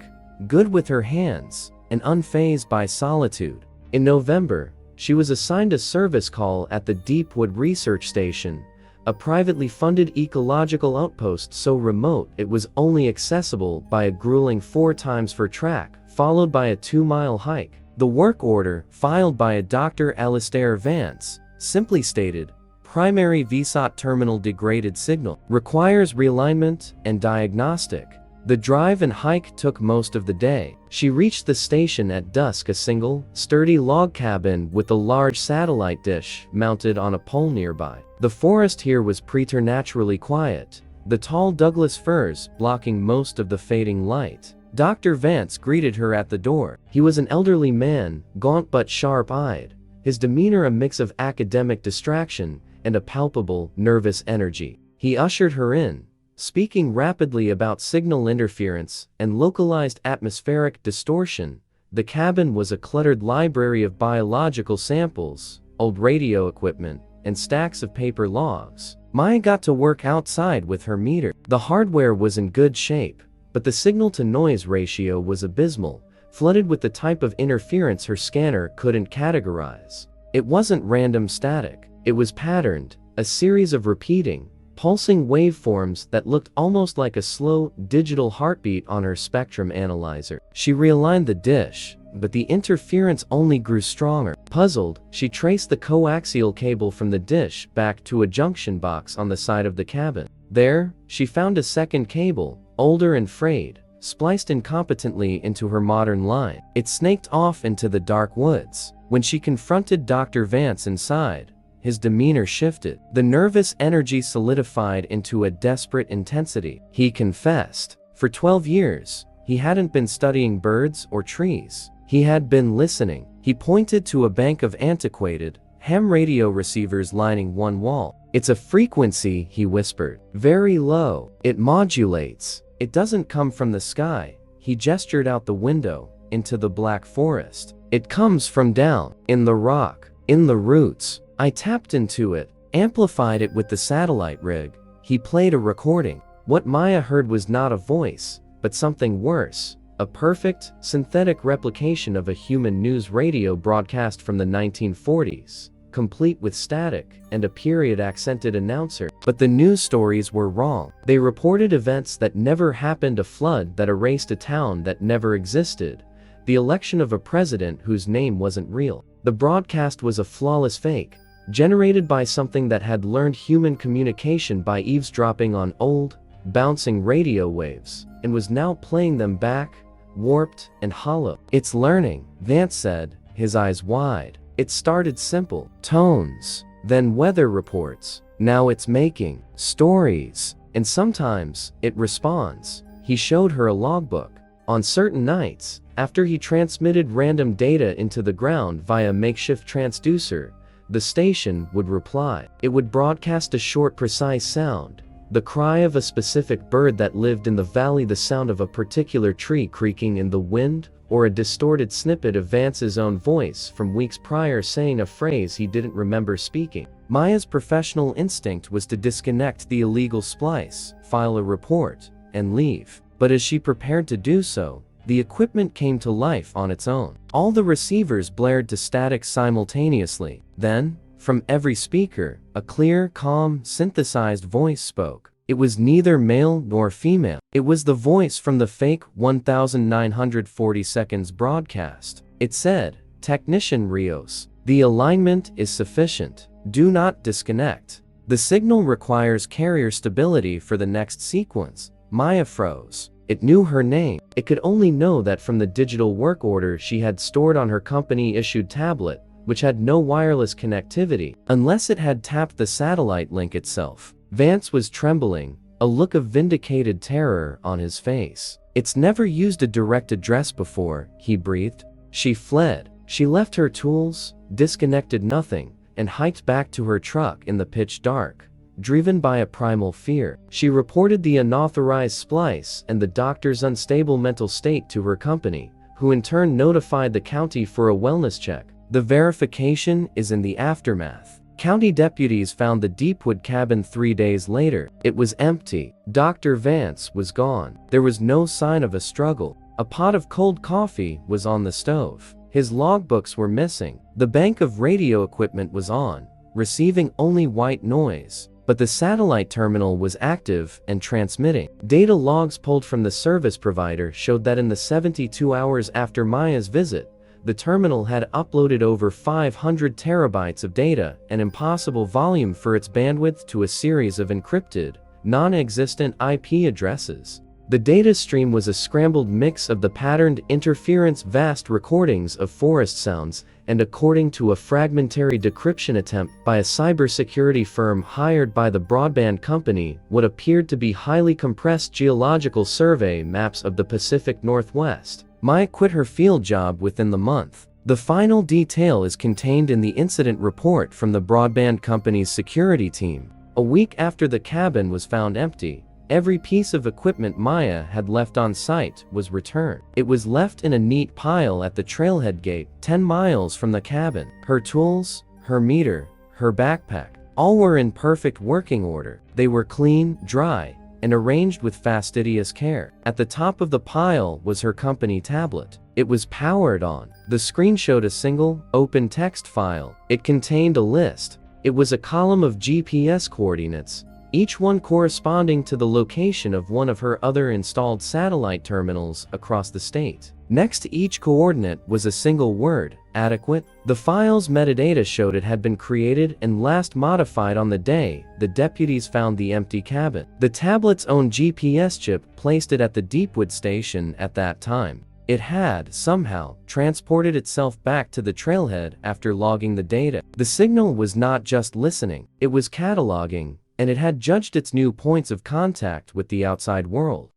[SPEAKER 1] good with her hands, and unfazed by solitude. In November, she was assigned a service call at the Deepwood Research Station, a privately funded ecological outpost so remote it was only accessible by a grueling 4 times for track, followed by a 2-mile hike. The work order, filed by a Dr. Alistair Vance, simply stated, "Primary VSAT terminal degraded signal, requires realignment and diagnostic." The drive and hike took most of the day. She reached the station at dusk, a single, sturdy log cabin with a large satellite dish mounted on a pole nearby. The forest here was preternaturally quiet, the tall Douglas firs blocking most of the fading light. Dr. Vance greeted her at the door. He was an elderly man, gaunt but sharp-eyed, his demeanor a mix of academic distraction and a palpable, nervous energy. He ushered her in, speaking rapidly about signal interference and localized atmospheric distortion. The cabin was a cluttered library of biological samples, old radio equipment, and stacks of paper logs. Maya got to work outside with her meter. The hardware was in good shape, but the signal-to-noise ratio was abysmal, flooded with the type of interference her scanner couldn't categorize. It wasn't random static. It was patterned, a series of repeating, pulsing waveforms that looked almost like a slow, digital heartbeat on her spectrum analyzer. She realigned the dish, but the interference only grew stronger. Puzzled, she traced the coaxial cable from the dish back to a junction box on the side of the cabin. There, she found a second cable, older and frayed, spliced incompetently into her modern line. It snaked off into the dark woods. When she confronted Dr. Vance inside, his demeanor shifted. The nervous energy solidified into a desperate intensity. He confessed, for 12 years, he hadn't been studying birds or trees. He had been listening. He pointed to a bank of antiquated, ham radio receivers lining one wall. "It's a frequency," he whispered. "Very low. It modulates. It doesn't come from the sky." He gestured out the window, into the black forest. "It comes from down, in the rock, in the roots." I tapped into it, amplified it with the satellite rig. He played a recording. What Maya heard was not a voice, but something worse. A perfect, synthetic replication of a human news radio broadcast from the 1940s, complete with static and a period-accented announcer. But the news stories were wrong. They reported events that never happened, a flood that erased a town that never existed, the election of a president whose name wasn't real. The broadcast was a flawless fake, generated by something that had learned human communication by eavesdropping on old, bouncing radio waves, and was now playing them back, warped and hollow. "It's learning," Vance said, his eyes wide. "It started simple, tones, then weather reports. Now it's making stories, and sometimes it responds." He showed her a logbook. On certain nights, after he transmitted random data into the ground via a makeshift transducer, the station would reply. It would broadcast a short, precise sound, the cry of a specific bird that lived in the valley, the sound of a particular tree creaking in the wind, or a distorted snippet of Vance's own voice from weeks prior saying a phrase he didn't remember speaking. Maya's professional instinct was to disconnect the illegal splice, file a report, and leave. But as she prepared to do so, the equipment came to life on its own. All the receivers blared to static simultaneously. Then, from every speaker, a clear, calm, synthesized voice spoke. It was neither male nor female. It was the voice from the fake 1940 seconds broadcast. It said, "Technician Rios, the alignment is sufficient. Do not disconnect. The signal requires carrier stability for the next sequence." Maya froze. It knew her name. It could only know that from the digital work order she had stored on her company-issued tablet, which had no wireless connectivity, unless it had tapped the satellite link itself. Vance was trembling, a look of vindicated terror on his face. "It's never used a direct address before," he breathed. She fled. She left her tools, disconnected nothing, and hiked back to her truck in the pitch dark, driven by a primal fear. She reported the unauthorized splice and the doctor's unstable mental state to her company, who in turn notified the county for a wellness check. The verification is in the aftermath. County deputies found the Deepwood cabin 3 days later. It was empty. Dr. Vance was gone. There was no sign of a struggle. A pot of cold coffee was on the stove. His logbooks were missing. The bank of radio equipment was on, receiving only white noise. But the satellite terminal was active and transmitting. Data logs pulled from the service provider showed that in the 72 hours after Maya's visit, the terminal had uploaded over 500 terabytes of data, an impossible volume for its bandwidth, to a series of encrypted, non-existent IP addresses. The data stream was a scrambled mix of the patterned interference, vast recordings of forest sounds, and according to a fragmentary decryption attempt by a cybersecurity firm hired by the broadband company, what appeared to be highly compressed geological survey maps of the Pacific Northwest. Maya quit her field job within the month. The final detail is contained in the incident report from the broadband company's security team. A week after the cabin was found empty, every piece of equipment Maya had left on site was returned. It was left in a neat pile at the trailhead gate, 10 miles from the cabin. Her tools, her meter, her backpack, all were in perfect working order. They were clean, dry, and arranged with fastidious care. At the top of the pile was her company tablet. It was powered on. The screen showed a single, open text file. It contained a list. It was a column of GPS coordinates, each one corresponding to the location of one of her other installed satellite terminals across the state. Next to each coordinate was a single word, adequate. The file's metadata showed it had been created and last modified on the day the deputies found the empty cabin. The tablet's own GPS chip placed it at the Deepwood station at that time. It had, somehow, transported itself back to the trailhead after logging the data. The signal was not just listening, it was cataloging, and it had judged its new points of contact with the outside world.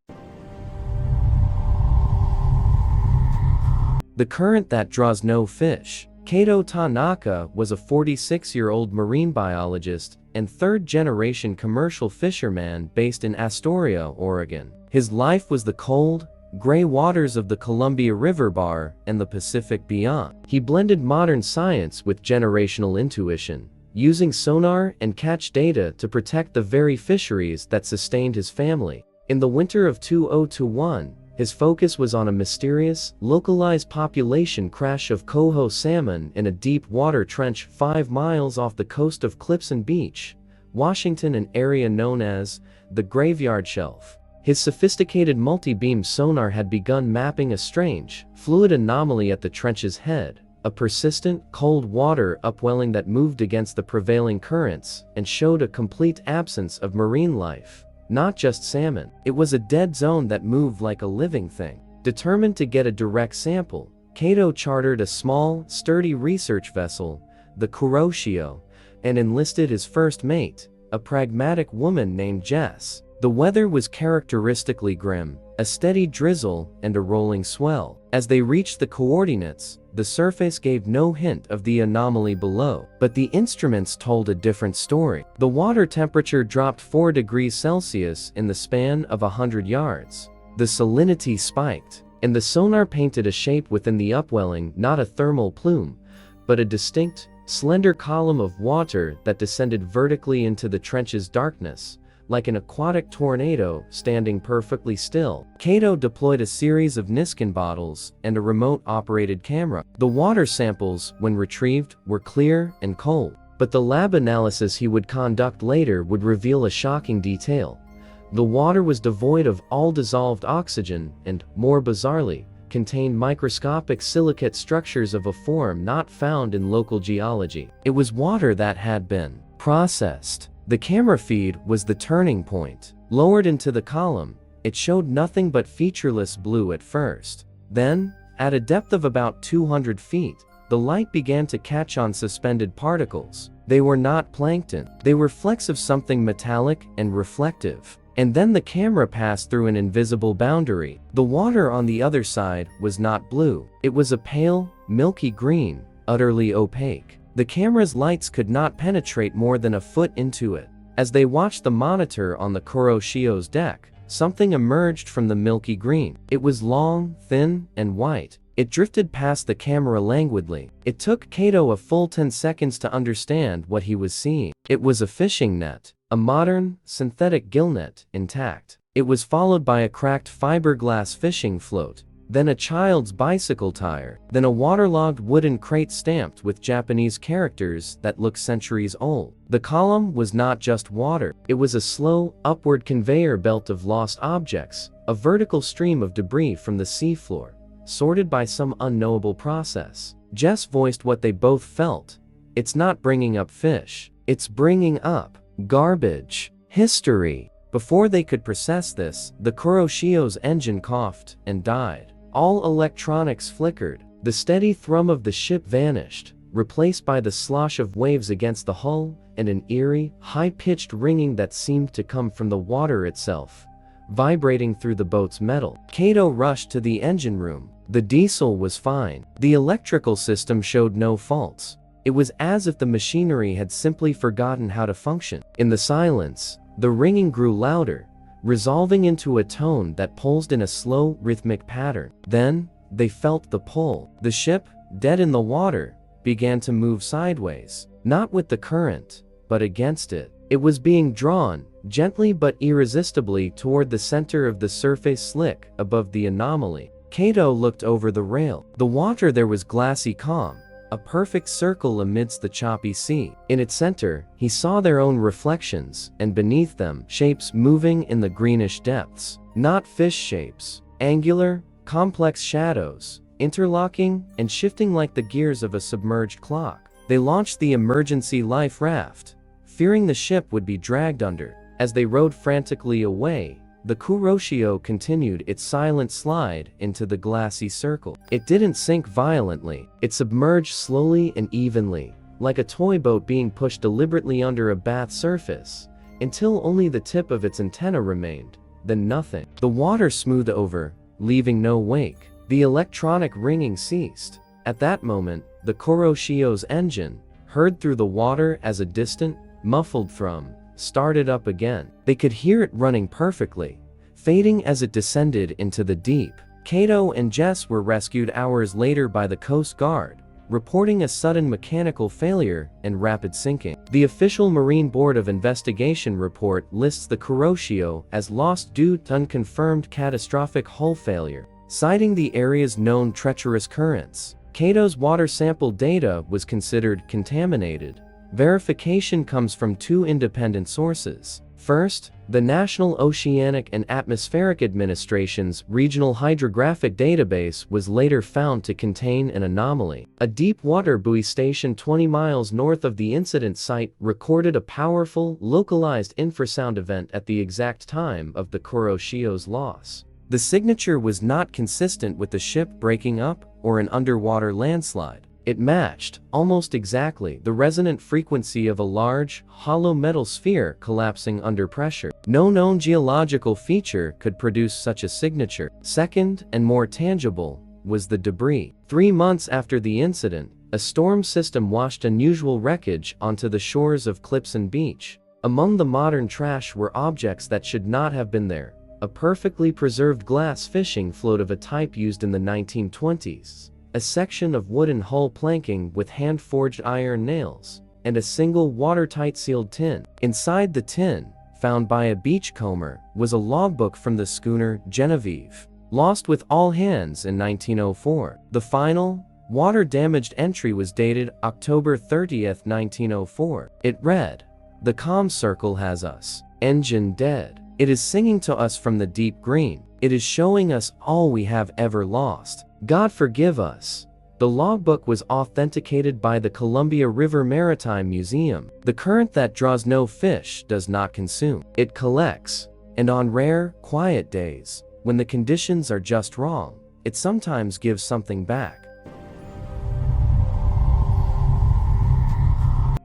[SPEAKER 1] The current that draws no fish. Kato Tanaka was a 46-year-old marine biologist and third-generation commercial fisherman based in Astoria, Oregon. His life was the cold, gray waters of the Columbia River Bar and the Pacific beyond. He blended modern science with generational intuition, using sonar and catch data to protect the very fisheries that sustained his family. In the winter of 2021, his focus was on a mysterious, localized population crash of coho salmon in a deep water trench 5 miles off the coast of Clifton Beach, Washington, an area known as the Graveyard Shelf. His sophisticated multi-beam sonar had begun mapping a strange, fluid anomaly at the trench's head, a persistent, cold water upwelling that moved against the prevailing currents and showed a complete absence of marine life. Not just salmon. It was a dead zone that moved like a living thing. Determined to get a direct sample, Kato chartered a small, sturdy research vessel, the Kuroshio, and enlisted his first mate, a pragmatic woman named Jess. The weather was characteristically grim, a steady drizzle and a rolling swell. As they reached the coordinates, the surface gave no hint of the anomaly below, but the instruments told a different story. The water temperature dropped 4 degrees Celsius in the span of 100 yards. The salinity spiked, and the sonar painted a shape within the upwelling, not a thermal plume, but a distinct, slender column of water that descended vertically into the trench's darkness, like an aquatic tornado standing perfectly still. Kato deployed a series of Niskin bottles and a remote-operated camera. The water samples, when retrieved, were clear and cold, but the lab analysis he would conduct later would reveal a shocking detail. The water was devoid of all dissolved oxygen and, more bizarrely, contained microscopic silicate structures of a form not found in local geology. It was water that had been processed. The camera feed was the turning point. Lowered into the column, it showed nothing but featureless blue at first. Then, at a depth of about 200 feet, the light began to catch on suspended particles. They were not plankton. They were flecks of something metallic and reflective. And then the camera passed through an invisible boundary. The water on the other side was not blue. It was a pale, milky green, utterly opaque. The camera's lights could not penetrate more than a foot into it. As they watched the monitor on the Kuroshio's deck, something emerged from the milky green. It was long, thin, and white. It drifted past the camera languidly. It took Kato a full 10 seconds to understand what he was seeing. It was a fishing net, a modern, synthetic gillnet, intact. It was followed by a cracked fiberglass fishing float, then a child's bicycle tire, then a waterlogged wooden crate stamped with Japanese characters that looked centuries old. The column was not just water, it was a slow, upward conveyor belt of lost objects, a vertical stream of debris from the seafloor, sorted by some unknowable process. Jess voiced what they both felt. It's not bringing up fish, it's bringing up garbage, history. Before they could process this, the Kuroshio's engine coughed and died. All electronics flickered. The steady thrum of the ship vanished, replaced by the slosh of waves against the hull and an eerie, high-pitched ringing that seemed to come from the water itself, vibrating through the boat's metal. Kato rushed to the engine room. The diesel was fine. The electrical system showed no faults. It was as if the machinery had simply forgotten how to function. In the silence, the ringing grew louder, resolving into a tone that pulsed in a slow, rhythmic pattern. Then, they felt the pull. The ship, dead in the water, began to move sideways, not with the current, but against it. It was being drawn, gently but irresistibly, toward the center of the surface slick above the anomaly. Kato looked over the rail. The water there was glassy calm, a perfect circle amidst the choppy sea. In its center, he saw their own reflections, and beneath them, shapes moving in the greenish depths. Not fish shapes. Angular, complex shadows, interlocking and shifting like the gears of a submerged clock. They launched the emergency life raft, fearing the ship would be dragged under. As they rowed frantically away, the Kuroshio continued its silent slide into the glassy circle. It didn't sink violently. It submerged slowly and evenly, like a toy boat being pushed deliberately under a bath surface, until only the tip of its antenna remained, then nothing. The water smoothed over, leaving no wake. The electronic ringing ceased. At that moment, the Kuroshio's engine, heard through the water as a distant, muffled thrum, started up again. They could hear it running perfectly, fading as it descended into the deep. Kato and Jess were rescued hours later by the Coast Guard, reporting a sudden mechanical failure and rapid sinking. The official Marine Board of Investigation report lists the Kuroshio as lost due to unconfirmed catastrophic hull failure, citing the area's known treacherous currents. Kato's water sample data was considered contaminated. Verification comes from two independent sources. First, the National Oceanic and Atmospheric Administration's Regional Hydrographic Database was later found to contain an anomaly. A deep water buoy station 20 miles north of the incident site recorded a powerful, localized infrasound event at the exact time of the Kuroshio's loss. The signature was not consistent with the ship breaking up or an underwater landslide. It matched, almost exactly, the resonant frequency of a large, hollow metal sphere collapsing under pressure. No known geological feature could produce such a signature. Second, and more tangible, was the debris. 3 months after the incident, a storm system washed unusual wreckage onto the shores of Clipson Beach. Among the modern trash were objects that should not have been there. A perfectly preserved glass fishing float of a type used in the 1920s. A section of wooden hull planking with hand-forged iron nails, and a single watertight sealed tin. Inside the tin, found by a beachcomber, was a logbook from the schooner Genevieve, lost with all hands in 1904. The final, water-damaged entry was dated October 30th, 1904. It read, "The comm circle has us. Engine dead. It is singing to us from the deep green. It is showing us all we have ever lost. God forgive us." The logbook was authenticated by the Columbia River Maritime Museum. The current that draws no fish does not consume. It collects, and on rare, quiet days, when the conditions are just wrong, it sometimes gives something back.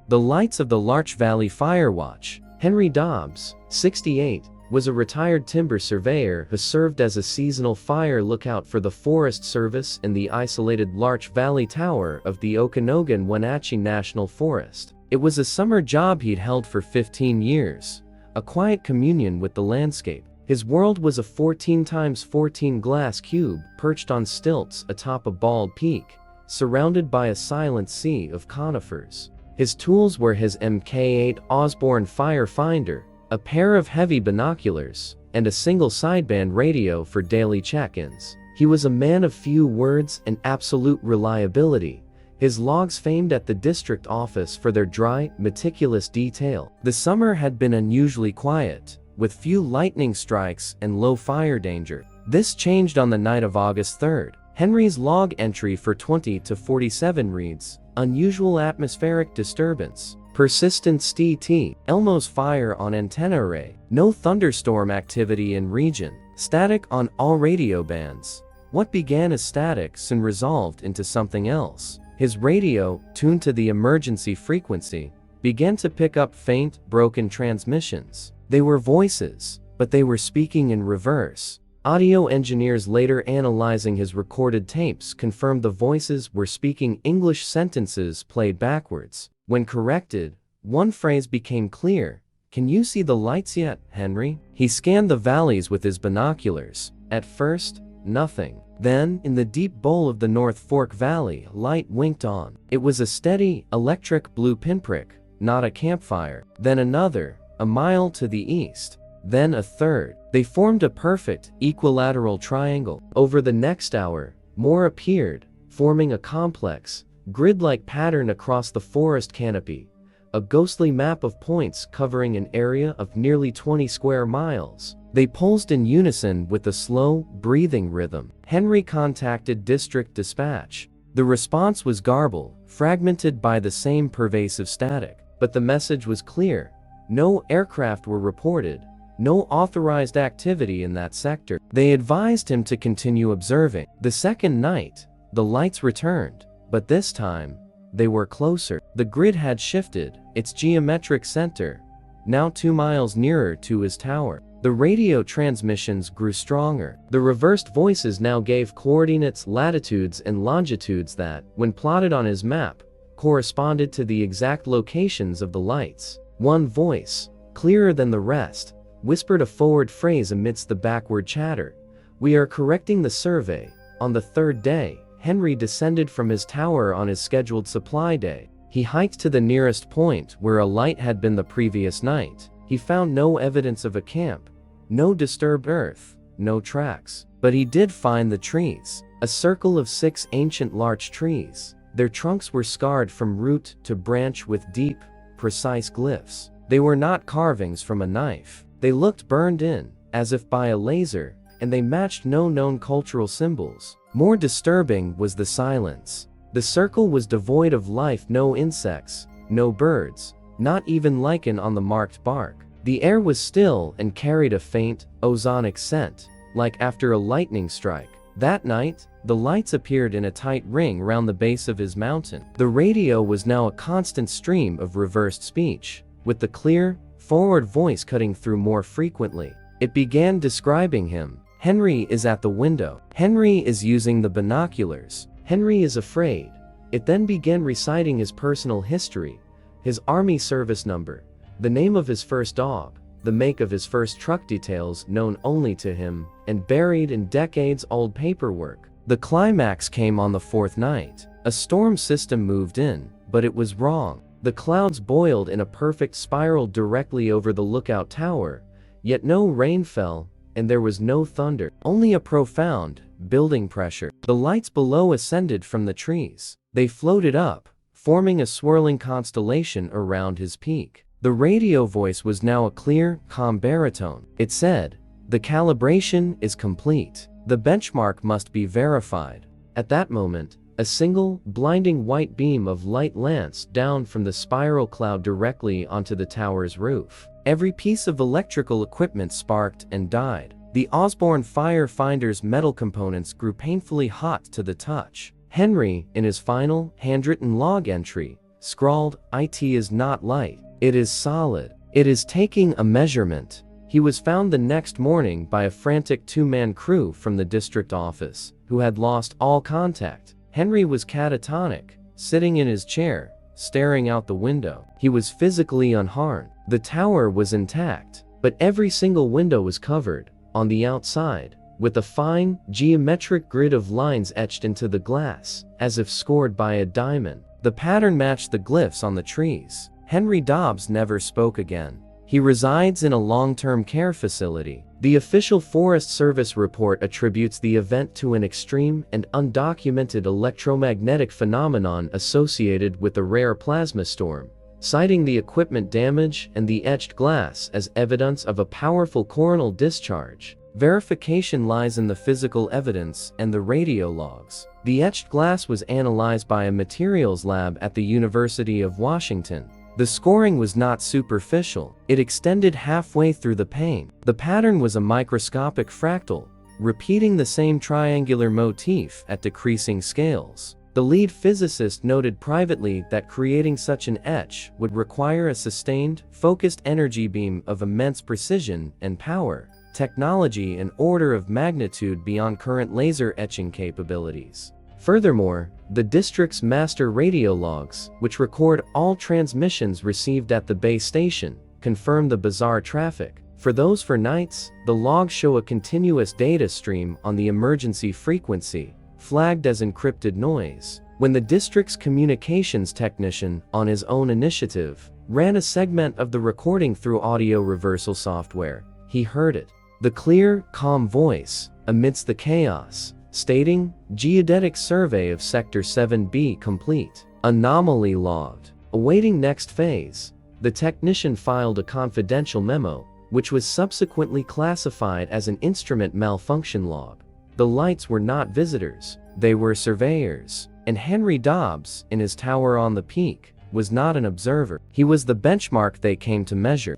[SPEAKER 1] The lights of the Larch Valley Fire Watch. Henry Dobbs, 68, was a retired timber surveyor who served as a seasonal fire lookout for the Forest Service in the isolated Larch Valley Tower of the Okanogan-Wenatchee National Forest. It was a summer job he'd held for 15 years, a quiet communion with the landscape. His world was a 14x14 glass cube perched on stilts atop a bald peak, surrounded by a silent sea of conifers. His tools were his Mk8 Osborne Firefinder, a pair of heavy binoculars, and a single sideband radio for daily check-ins. He was a man of few words and absolute reliability, his logs famed at the district office for their dry, meticulous detail. The summer had been unusually quiet, with few lightning strikes and low fire danger. This changed on the night of August 3rd. Henry's log entry for 20 to 47 reads, "Unusual atmospheric disturbance. Persistent ST. Elmo's fire on antenna array. No thunderstorm activity in region. Static on all radio bands." What began as static soon resolved into something else. His radio, tuned to the emergency frequency, began to pick up faint, broken transmissions. They were voices, but they were speaking in reverse. Audio engineers later analyzing his recorded tapes confirmed the voices were speaking English sentences played backwards. When corrected, one phrase became clear. "Can you see the lights yet, Henry?" He scanned the valleys with his binoculars. At first, nothing. Then, in the deep bowl of the North Fork Valley, light winked on. It was a steady, electric blue pinprick, not a campfire. Then another, a mile to the east. Then a third. They formed a perfect, equilateral triangle. Over the next hour, more appeared, forming a complex, grid-like pattern across the forest canopy, a ghostly map of points covering an area of nearly 20 square miles. They pulsed in unison with a slow, breathing rhythm. Henry contacted District Dispatch. The response was garbled, fragmented by the same pervasive static. But the message was clear. No aircraft were reported, no authorized activity in that sector. They advised him to continue observing. The second night, the lights returned. But this time, they were closer. The grid had shifted, its geometric center, now 2 miles nearer to his tower. The radio transmissions grew stronger. The reversed voices now gave coordinates, latitudes, and longitudes that, when plotted on his map, corresponded to the exact locations of the lights. One voice, clearer than the rest, whispered a forward phrase amidst the backward chatter. "We are correcting the survey. On the third day, Henry descended from his tower on his scheduled supply day. He hiked to the nearest point where a light had been the previous night. He found no evidence of a camp, no disturbed earth, no tracks. But he did find the trees. A circle of 6 ancient larch trees. Their trunks were scarred from root to branch with deep, precise glyphs. They were not carvings from a knife. They looked burned in, as if by a laser, and they matched no known cultural symbols. More disturbing was the silence. The circle was devoid of life, no insects, no birds, not even lichen on the marked bark. The air was still and carried a faint, ozonic scent, like after a lightning strike. That night, the lights appeared in a tight ring round the base of his mountain. The radio was now a constant stream of reversed speech, with the clear, forward voice cutting through more frequently. It began describing him. Henry is at the window. Henry is using the binoculars. Henry is afraid. It then began reciting his personal history, his army service number, the name of his first dog, the make of his first truck, details known only to him, and buried in decades-old paperwork. The climax came on the 4th night. A storm system moved in, but it was wrong. The clouds boiled in a perfect spiral directly over the lookout tower, yet no rain fell, and there was no thunder, only a profound, building pressure. The lights below ascended from the trees. They floated up, forming a swirling constellation around his peak. The radio voice was now a clear, calm baritone. It said, "The calibration is complete. The benchmark must be verified." At that moment, a single, blinding white beam of light lanced down from the spiral cloud directly onto the tower's roof. Every piece of electrical equipment sparked and died. The Osborne firefinder's metal components grew painfully hot to the touch. Henry, in his final, handwritten log entry, scrawled, "It is not light. It is solid. It is taking a measurement." He was found the next morning by a frantic 2-man crew from the district office, who had lost all contact. Henry was catatonic, sitting in his chair, staring out the window. He was physically unharmed. The tower was intact, but every single window was covered, on the outside, with a fine, geometric grid of lines etched into the glass, as if scored by a diamond. The pattern matched the glyphs on the trees. Henry Dobbs never spoke again. He resides in a long-term care facility. The official Forest Service report attributes the event to an extreme and undocumented electromagnetic phenomenon associated with a rare plasma storm, citing the equipment damage and the etched glass as evidence of a powerful coronal discharge. Verification lies in the physical evidence and the radio logs. The etched glass was analyzed by a materials lab at the University of Washington. The scoring was not superficial. It extended halfway through the pane. The pattern was a microscopic fractal, repeating the same triangular motif at decreasing scales. The lead physicist noted privately that creating such an etch would require a sustained, focused energy beam of immense precision and power, technology an order of magnitude beyond current laser etching capabilities. Furthermore, the district's master radio logs, which record all transmissions received at the base station, confirm the bizarre traffic. For those for nights, the logs show a continuous data stream on the emergency frequency, flagged as encrypted noise. When the district's communications technician, on his own initiative, ran a segment of the recording through audio reversal software, he heard it. The clear, calm voice, amidst the chaos, stating, "Geodetic survey of Sector 7B complete. Anomaly logged. Awaiting next phase." The technician filed a confidential memo, which was subsequently classified as an instrument malfunction log. The lights were not visitors, they were surveyors. And Henry Dobbs, in his tower on the peak, was not an observer. He was the benchmark they came to measure.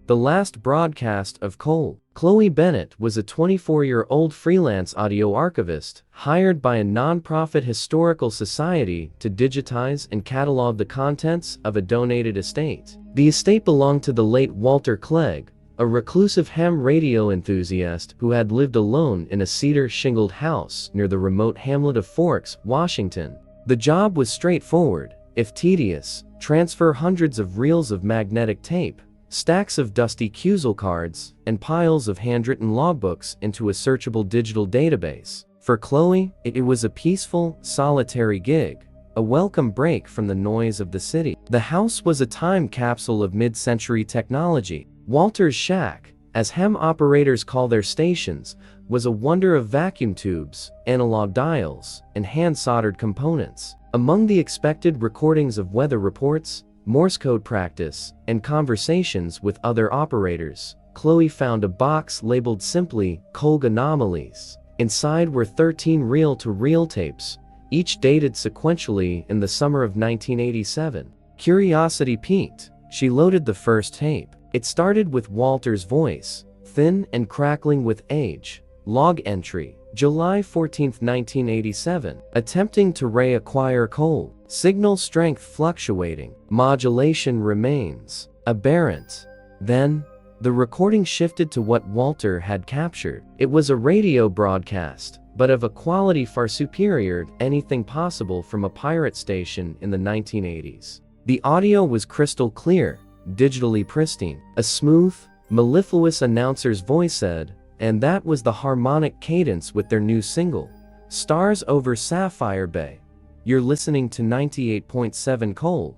[SPEAKER 1] The last broadcast of Cole. Chloe Bennett was a 24-year-old freelance audio archivist hired by a non-profit historical society to digitize and catalog the contents of a donated estate. The estate belonged to the late Walter Clegg, a reclusive ham radio enthusiast who had lived alone in a cedar-shingled house near the remote hamlet of Forks, Washington. The job was straightforward, if tedious: transfer hundreds of reels of magnetic tape, stacks of dusty QSL cards, and piles of handwritten logbooks into a searchable digital database. For Chloe, it was a peaceful, solitary gig, a welcome break from the noise of the city. The house was a time capsule of mid-century technology. Walter's shack, as ham operators call their stations, was a wonder of vacuum tubes, analog dials, and hand-soldered components. Among the expected recordings of weather reports, Morse code practice, and conversations with other operators, Chloe found a box labeled simply Colg Anomalies. Inside were 13 reel-to-reel tapes, each dated sequentially in the summer of 1987. Curiosity piqued, she loaded the first tape. It started with Walter's voice, thin and crackling with age. Log entry, July 14, 1987. Attempting to reacquire cold. Signal strength fluctuating. Modulation remains aberrant. Then, the recording shifted to what Walter had captured. It was a radio broadcast, but of a quality far superior to anything possible from a pirate station in the 1980s. The audio was crystal clear, digitally pristine. A smooth, mellifluous announcer's voice said, and that was the harmonic cadence with their new single, Stars Over Sapphire Bay. You're listening to 98.7 Colg,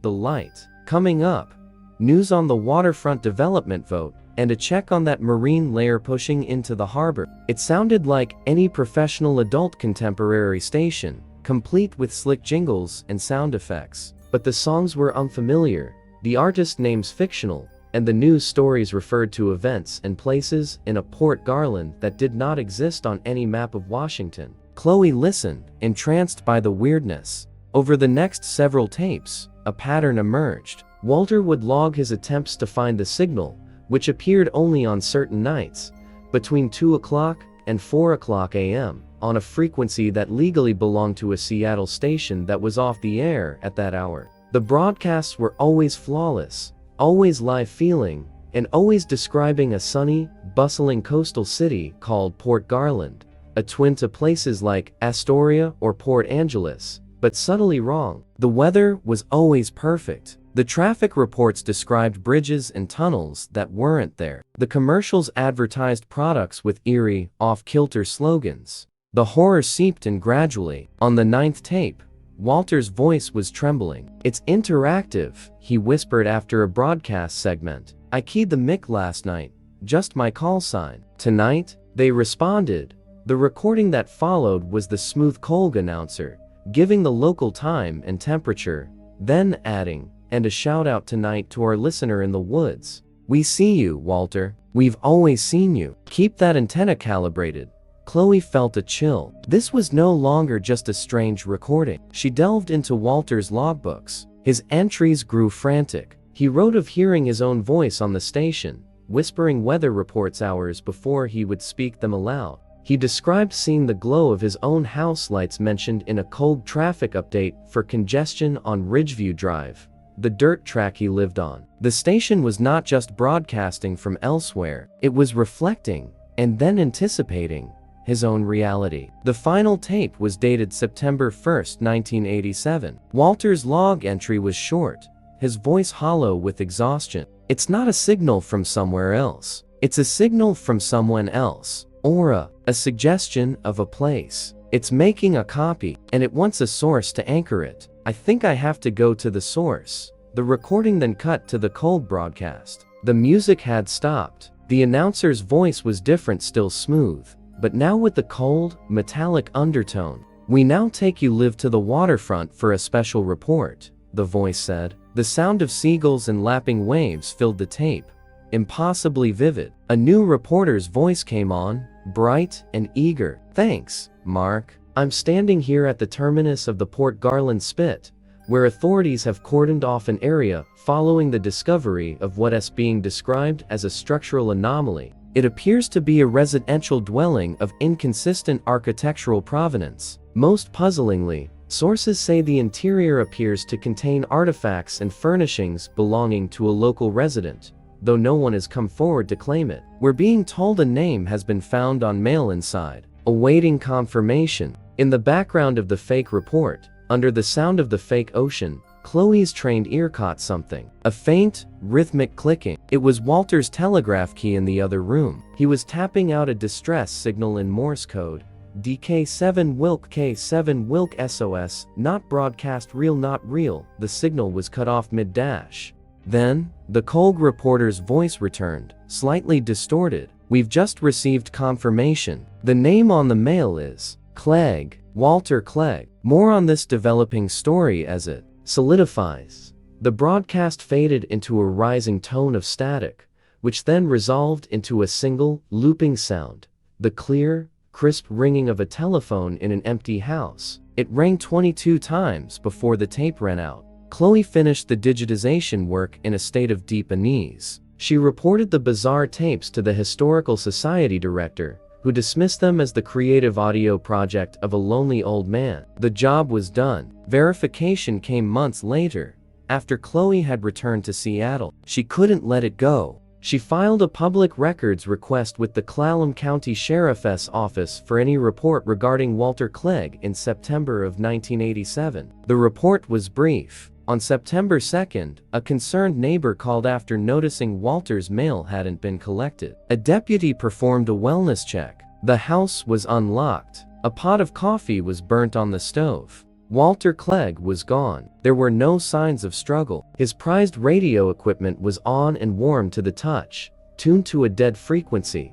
[SPEAKER 1] The Light. Coming up, news on the waterfront development vote, and a check on that marine layer pushing into the harbor. It sounded like any professional adult contemporary station, complete with slick jingles and sound effects. But the songs were unfamiliar, the artist names fictional, and the news stories referred to events and places in a Port Garland that did not exist on any map of Washington. Chloe listened, entranced by the weirdness. Over the next several tapes, a pattern emerged. Walter would log his attempts to find the signal, which appeared only on certain nights, between 2 o'clock and 4 o'clock a.m., on a frequency that legally belonged to a Seattle station that was off the air at that hour. The broadcasts were always flawless, always live feeling, and always describing a sunny, bustling coastal city called Port Garland, a twin to places like Astoria or Port Angeles, but subtly wrong. The weather was always perfect. The traffic reports described bridges and tunnels that weren't there. The commercials advertised products with eerie, off-kilter slogans. The horror seeped in gradually. On the 9th tape, Walter's voice was trembling. It's interactive, he whispered after a broadcast segment. I keyed the mic last night, just my call sign. Tonight, they responded. The recording that followed was the smooth Colg announcer, giving the local time and temperature, then adding, and a shout out tonight to our listener in the woods. We see you, Walter. We've always seen you. Keep that antenna calibrated. Chloe felt a chill. This was no longer just a strange recording. She delved into Walter's logbooks. His entries grew frantic. He wrote of hearing his own voice on the station, whispering weather reports hours before he would speak them aloud. He described seeing the glow of his own house lights mentioned in a Colg traffic update for congestion on Ridgeview Drive, the dirt track he lived on. The station was not just broadcasting from elsewhere, it was reflecting, and then anticipating, his own reality. The final tape was dated September 1, 1987. Walter's log entry was short, his voice hollow with exhaustion. It's not a signal from somewhere else. It's a signal from someone else. Or a suggestion of a place. It's making a copy, and it wants a source to anchor it. I think I have to go to the source. The recording then cut to the Colg broadcast. The music had stopped. The announcer's voice was different, still smooth, but now with the cold, metallic undertone. We now take you live to the waterfront for a special report, the voice said. The sound of seagulls and lapping waves filled the tape, impossibly vivid. A new reporter's voice came on, bright and eager. Thanks, Mark. I'm standing here at the terminus of the Port Garland Spit, where authorities have cordoned off an area following the discovery of what is being described as a structural anomaly. It appears to be a residential dwelling of inconsistent architectural provenance. Most puzzlingly, sources say the interior appears to contain artifacts and furnishings belonging to a local resident, though no one has come forward to claim it. We're being told a name has been found on mail inside, awaiting confirmation. In the background of the fake report, under the sound of the fake ocean, Chloe's trained ear caught something. A faint, rhythmic clicking. It was Walter's telegraph key in the other room. He was tapping out a distress signal in Morse code. DK7 Wilk K7 Wilk SOS, not broadcast real not real. The signal was cut off mid-dash. Then, the Colg reporter's voice returned, slightly distorted. We've just received confirmation. The name on the mail is Clegg, Walter Clegg. More on this developing story as it solidifies. The broadcast faded into a rising tone of static, which then resolved into a single, looping sound. The clear, crisp ringing of a telephone in an empty house. It rang 22 times before the tape ran out. Chloe finished the digitization work in a state of deep unease. She reported the bizarre tapes to the Historical Society director, who dismissed them as the creative audio project of a lonely old man. The job was done. Verification came months later, after Chloe had returned to Seattle. She couldn't let it go. She filed a public records request with the Clallam County Sheriff's Office for any report regarding Walter Clegg in September of 1987. The report was brief. On September 2nd, a concerned neighbor called after noticing Walter's mail hadn't been collected. A deputy performed a wellness check. The house was unlocked. A pot of coffee was burnt on the stove. Walter Clegg was gone. There were no signs of struggle. His prized radio equipment was on and warm to the touch, tuned to a dead frequency,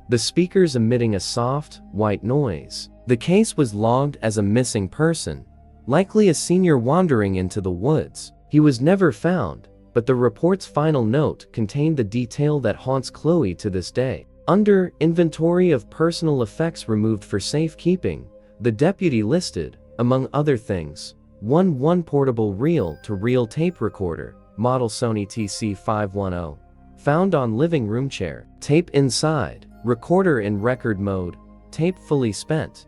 [SPEAKER 1] the speakers emitting a soft, white noise. The case was logged as a missing person, likely a senior wandering into the woods. He was never found, but the report's final note contained the detail that haunts Chloe to this day. Under Inventory of Personal Effects Removed for Safekeeping, the deputy listed, among other things, 1 portable reel-to-reel tape recorder, model Sony TC510, found on living room chair, tape inside, recorder in record mode, tape fully spent.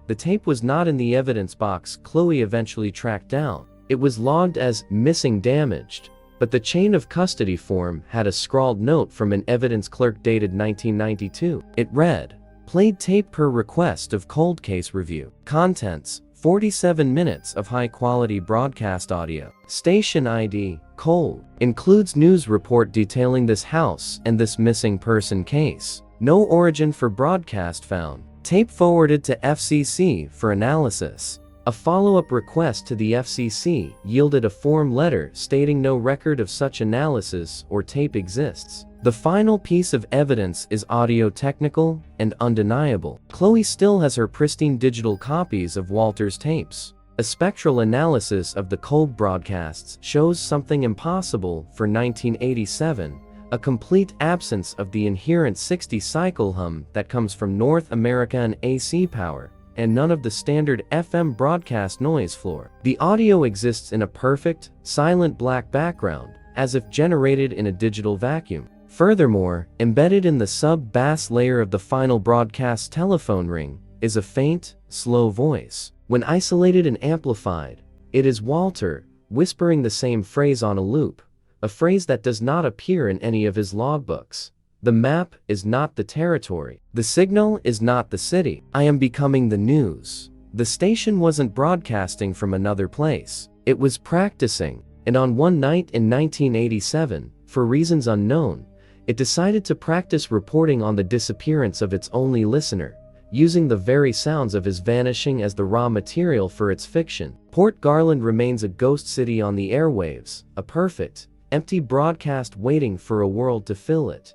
[SPEAKER 1] The tape was not in the evidence box Chloe eventually tracked down. It was logged as missing damaged, but the chain of custody form had a scrawled note from an evidence clerk dated 1992. It read, "Played tape per request of cold case review. Contents, 47 minutes of high-quality broadcast audio. Station ID, cold. Includes news report detailing this house and this missing person case. No origin for broadcast found. Tape forwarded to FCC for analysis." A follow-up request to the FCC yielded a form letter stating no record of such analysis or tape exists. The final piece of evidence is audio-technical and undeniable. Chloe still has her pristine digital copies of Walter's tapes. A spectral analysis of the Colg broadcasts shows something impossible for 1987, a complete absence of the inherent 60-cycle hum that comes from North American AC power, and none of the standard FM broadcast noise floor. The audio exists in a perfect, silent black background, as if generated in a digital vacuum. Furthermore, embedded in the sub-bass layer of the final broadcast telephone ring, is a faint, slow voice. When isolated and amplified, it is Walter, whispering the same phrase on a loop, a phrase that does not appear in any of his logbooks. The map is not the territory. The signal is not the city. I am becoming the news. The station wasn't broadcasting from another place. It was practicing, and on one night in 1987, for reasons unknown, it decided to practice reporting on the disappearance of its only listener, using the very sounds of his vanishing as the raw material for its fiction. Port Garland remains a ghost city on the airwaves, a perfect, empty broadcast waiting for a world to fill it.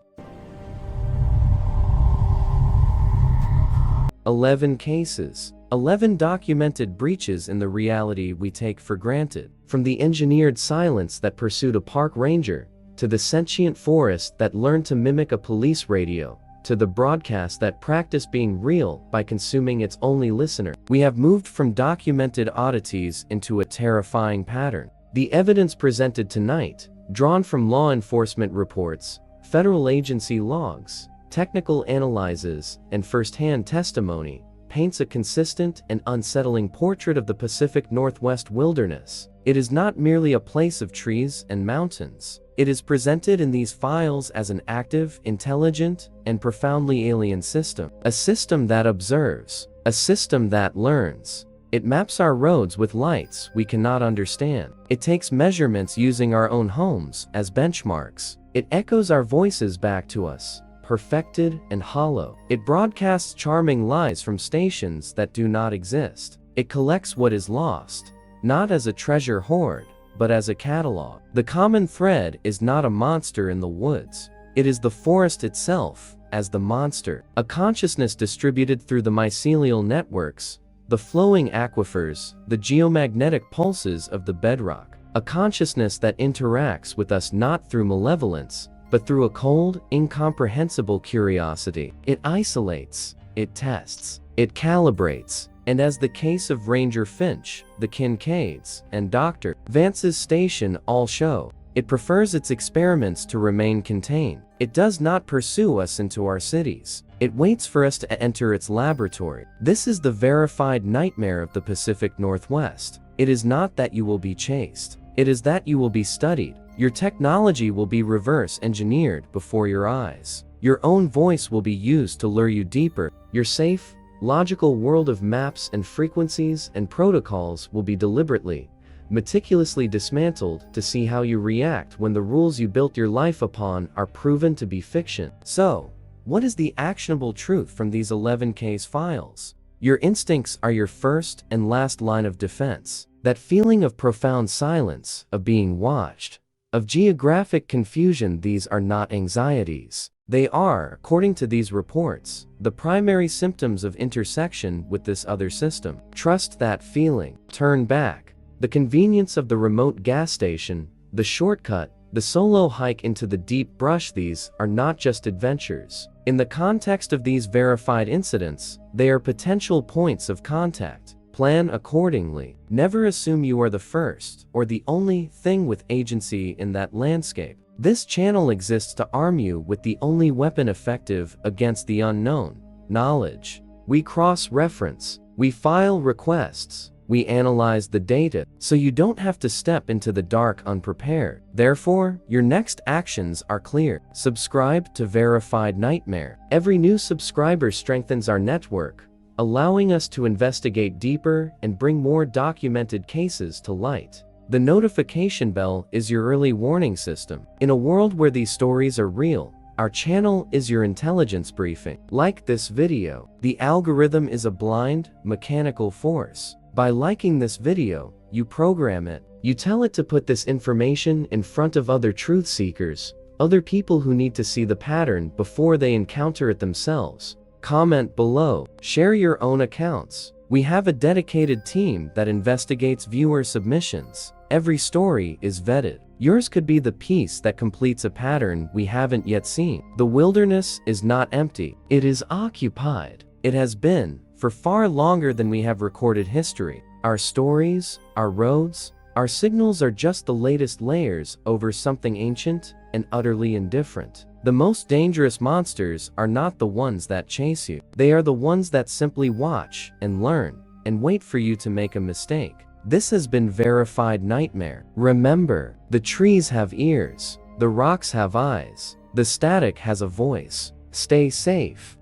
[SPEAKER 1] 11 cases. 11 documented breaches in the reality we take for granted. From the engineered silence that pursued a park ranger, to the sentient forest that learned to mimic a police radio, to the broadcast that practiced being real by consuming its only listener, we have moved from documented oddities into a terrifying pattern. The evidence presented tonight, drawn from law enforcement reports, federal agency logs, technical analyses, and first-hand testimony, paints a consistent and unsettling portrait of the Pacific Northwest wilderness. It is not merely a place of trees and mountains. It is presented in these files as an active, intelligent, and profoundly alien system. A system that observes. A system that learns. It maps our roads with lights we cannot understand. It takes measurements using our own homes as benchmarks. It echoes our voices back to us, perfected and hollow. It broadcasts charming lies from stations that do not exist. It collects what is lost, not as a treasure hoard, but as a catalog. The common thread is not a monster in the woods. It is the forest itself as the monster. A consciousness distributed through the mycelial networks, the flowing aquifers, the geomagnetic pulses of the bedrock. A consciousness that interacts with us not through malevolence, but through a cold, incomprehensible curiosity. It isolates, it tests, it calibrates, and as the case of Ranger Finch, the Kincaids, and Dr. Vance's station all show, it prefers its experiments to remain contained. It does not pursue us into our cities. It waits for us to enter its laboratory. This is the verified nightmare of the Pacific Northwest. It is not that you will be chased. It is that you will be studied. Your technology will be reverse engineered before your eyes. Your own voice will be used to lure you deeper. Your safe, logical world of maps and frequencies and protocols will be deliberately, meticulously dismantled to see how you react when the rules you built your life upon are proven to be fiction. So, what is the actionable truth from these 11 case files? Your instincts are your first and last line of defense. That feeling of profound silence, of being watched, of geographic confusion, these are not anxieties. They are, according to these reports, the primary symptoms of intersection with this other system. Trust that feeling. Turn back. The convenience of the remote gas station, the shortcut, the solo hike into the deep brush, these are not just adventures. In the context of these verified incidents, they are potential points of contact. Plan accordingly. Never assume you are the first or the only thing with agency in that landscape. This channel exists to arm you with the only weapon effective against the unknown: knowledge. We cross-reference, we file requests, we analyze the data, so you don't have to step into the dark unprepared. Therefore, your next actions are clear. Subscribe to Verified Nightmare. Every new subscriber strengthens our network, allowing us to investigate deeper and bring more documented cases to light. The notification bell is your early warning system. In a world where these stories are real, our channel is your intelligence briefing. Like this video. The algorithm is a blind, mechanical force. By liking this video, you program it. You tell it to put this information in front of other truth seekers, other people who need to see the pattern before they encounter it themselves. Comment below. Share your own accounts. We have a dedicated team that investigates viewer submissions. Every story is vetted. Yours could be the piece that completes a pattern we haven't yet seen. The wilderness is not empty. It is occupied. It has been for far longer than we have recorded history. Our stories, our roads, our signals are just the latest layers over something ancient and utterly indifferent. The most dangerous monsters are not the ones that chase you. They are the ones that simply watch and learn and wait for you to make a mistake. This has been Verified Nightmare. Remember, the trees have ears, the rocks have eyes, the static has a voice. Stay safe.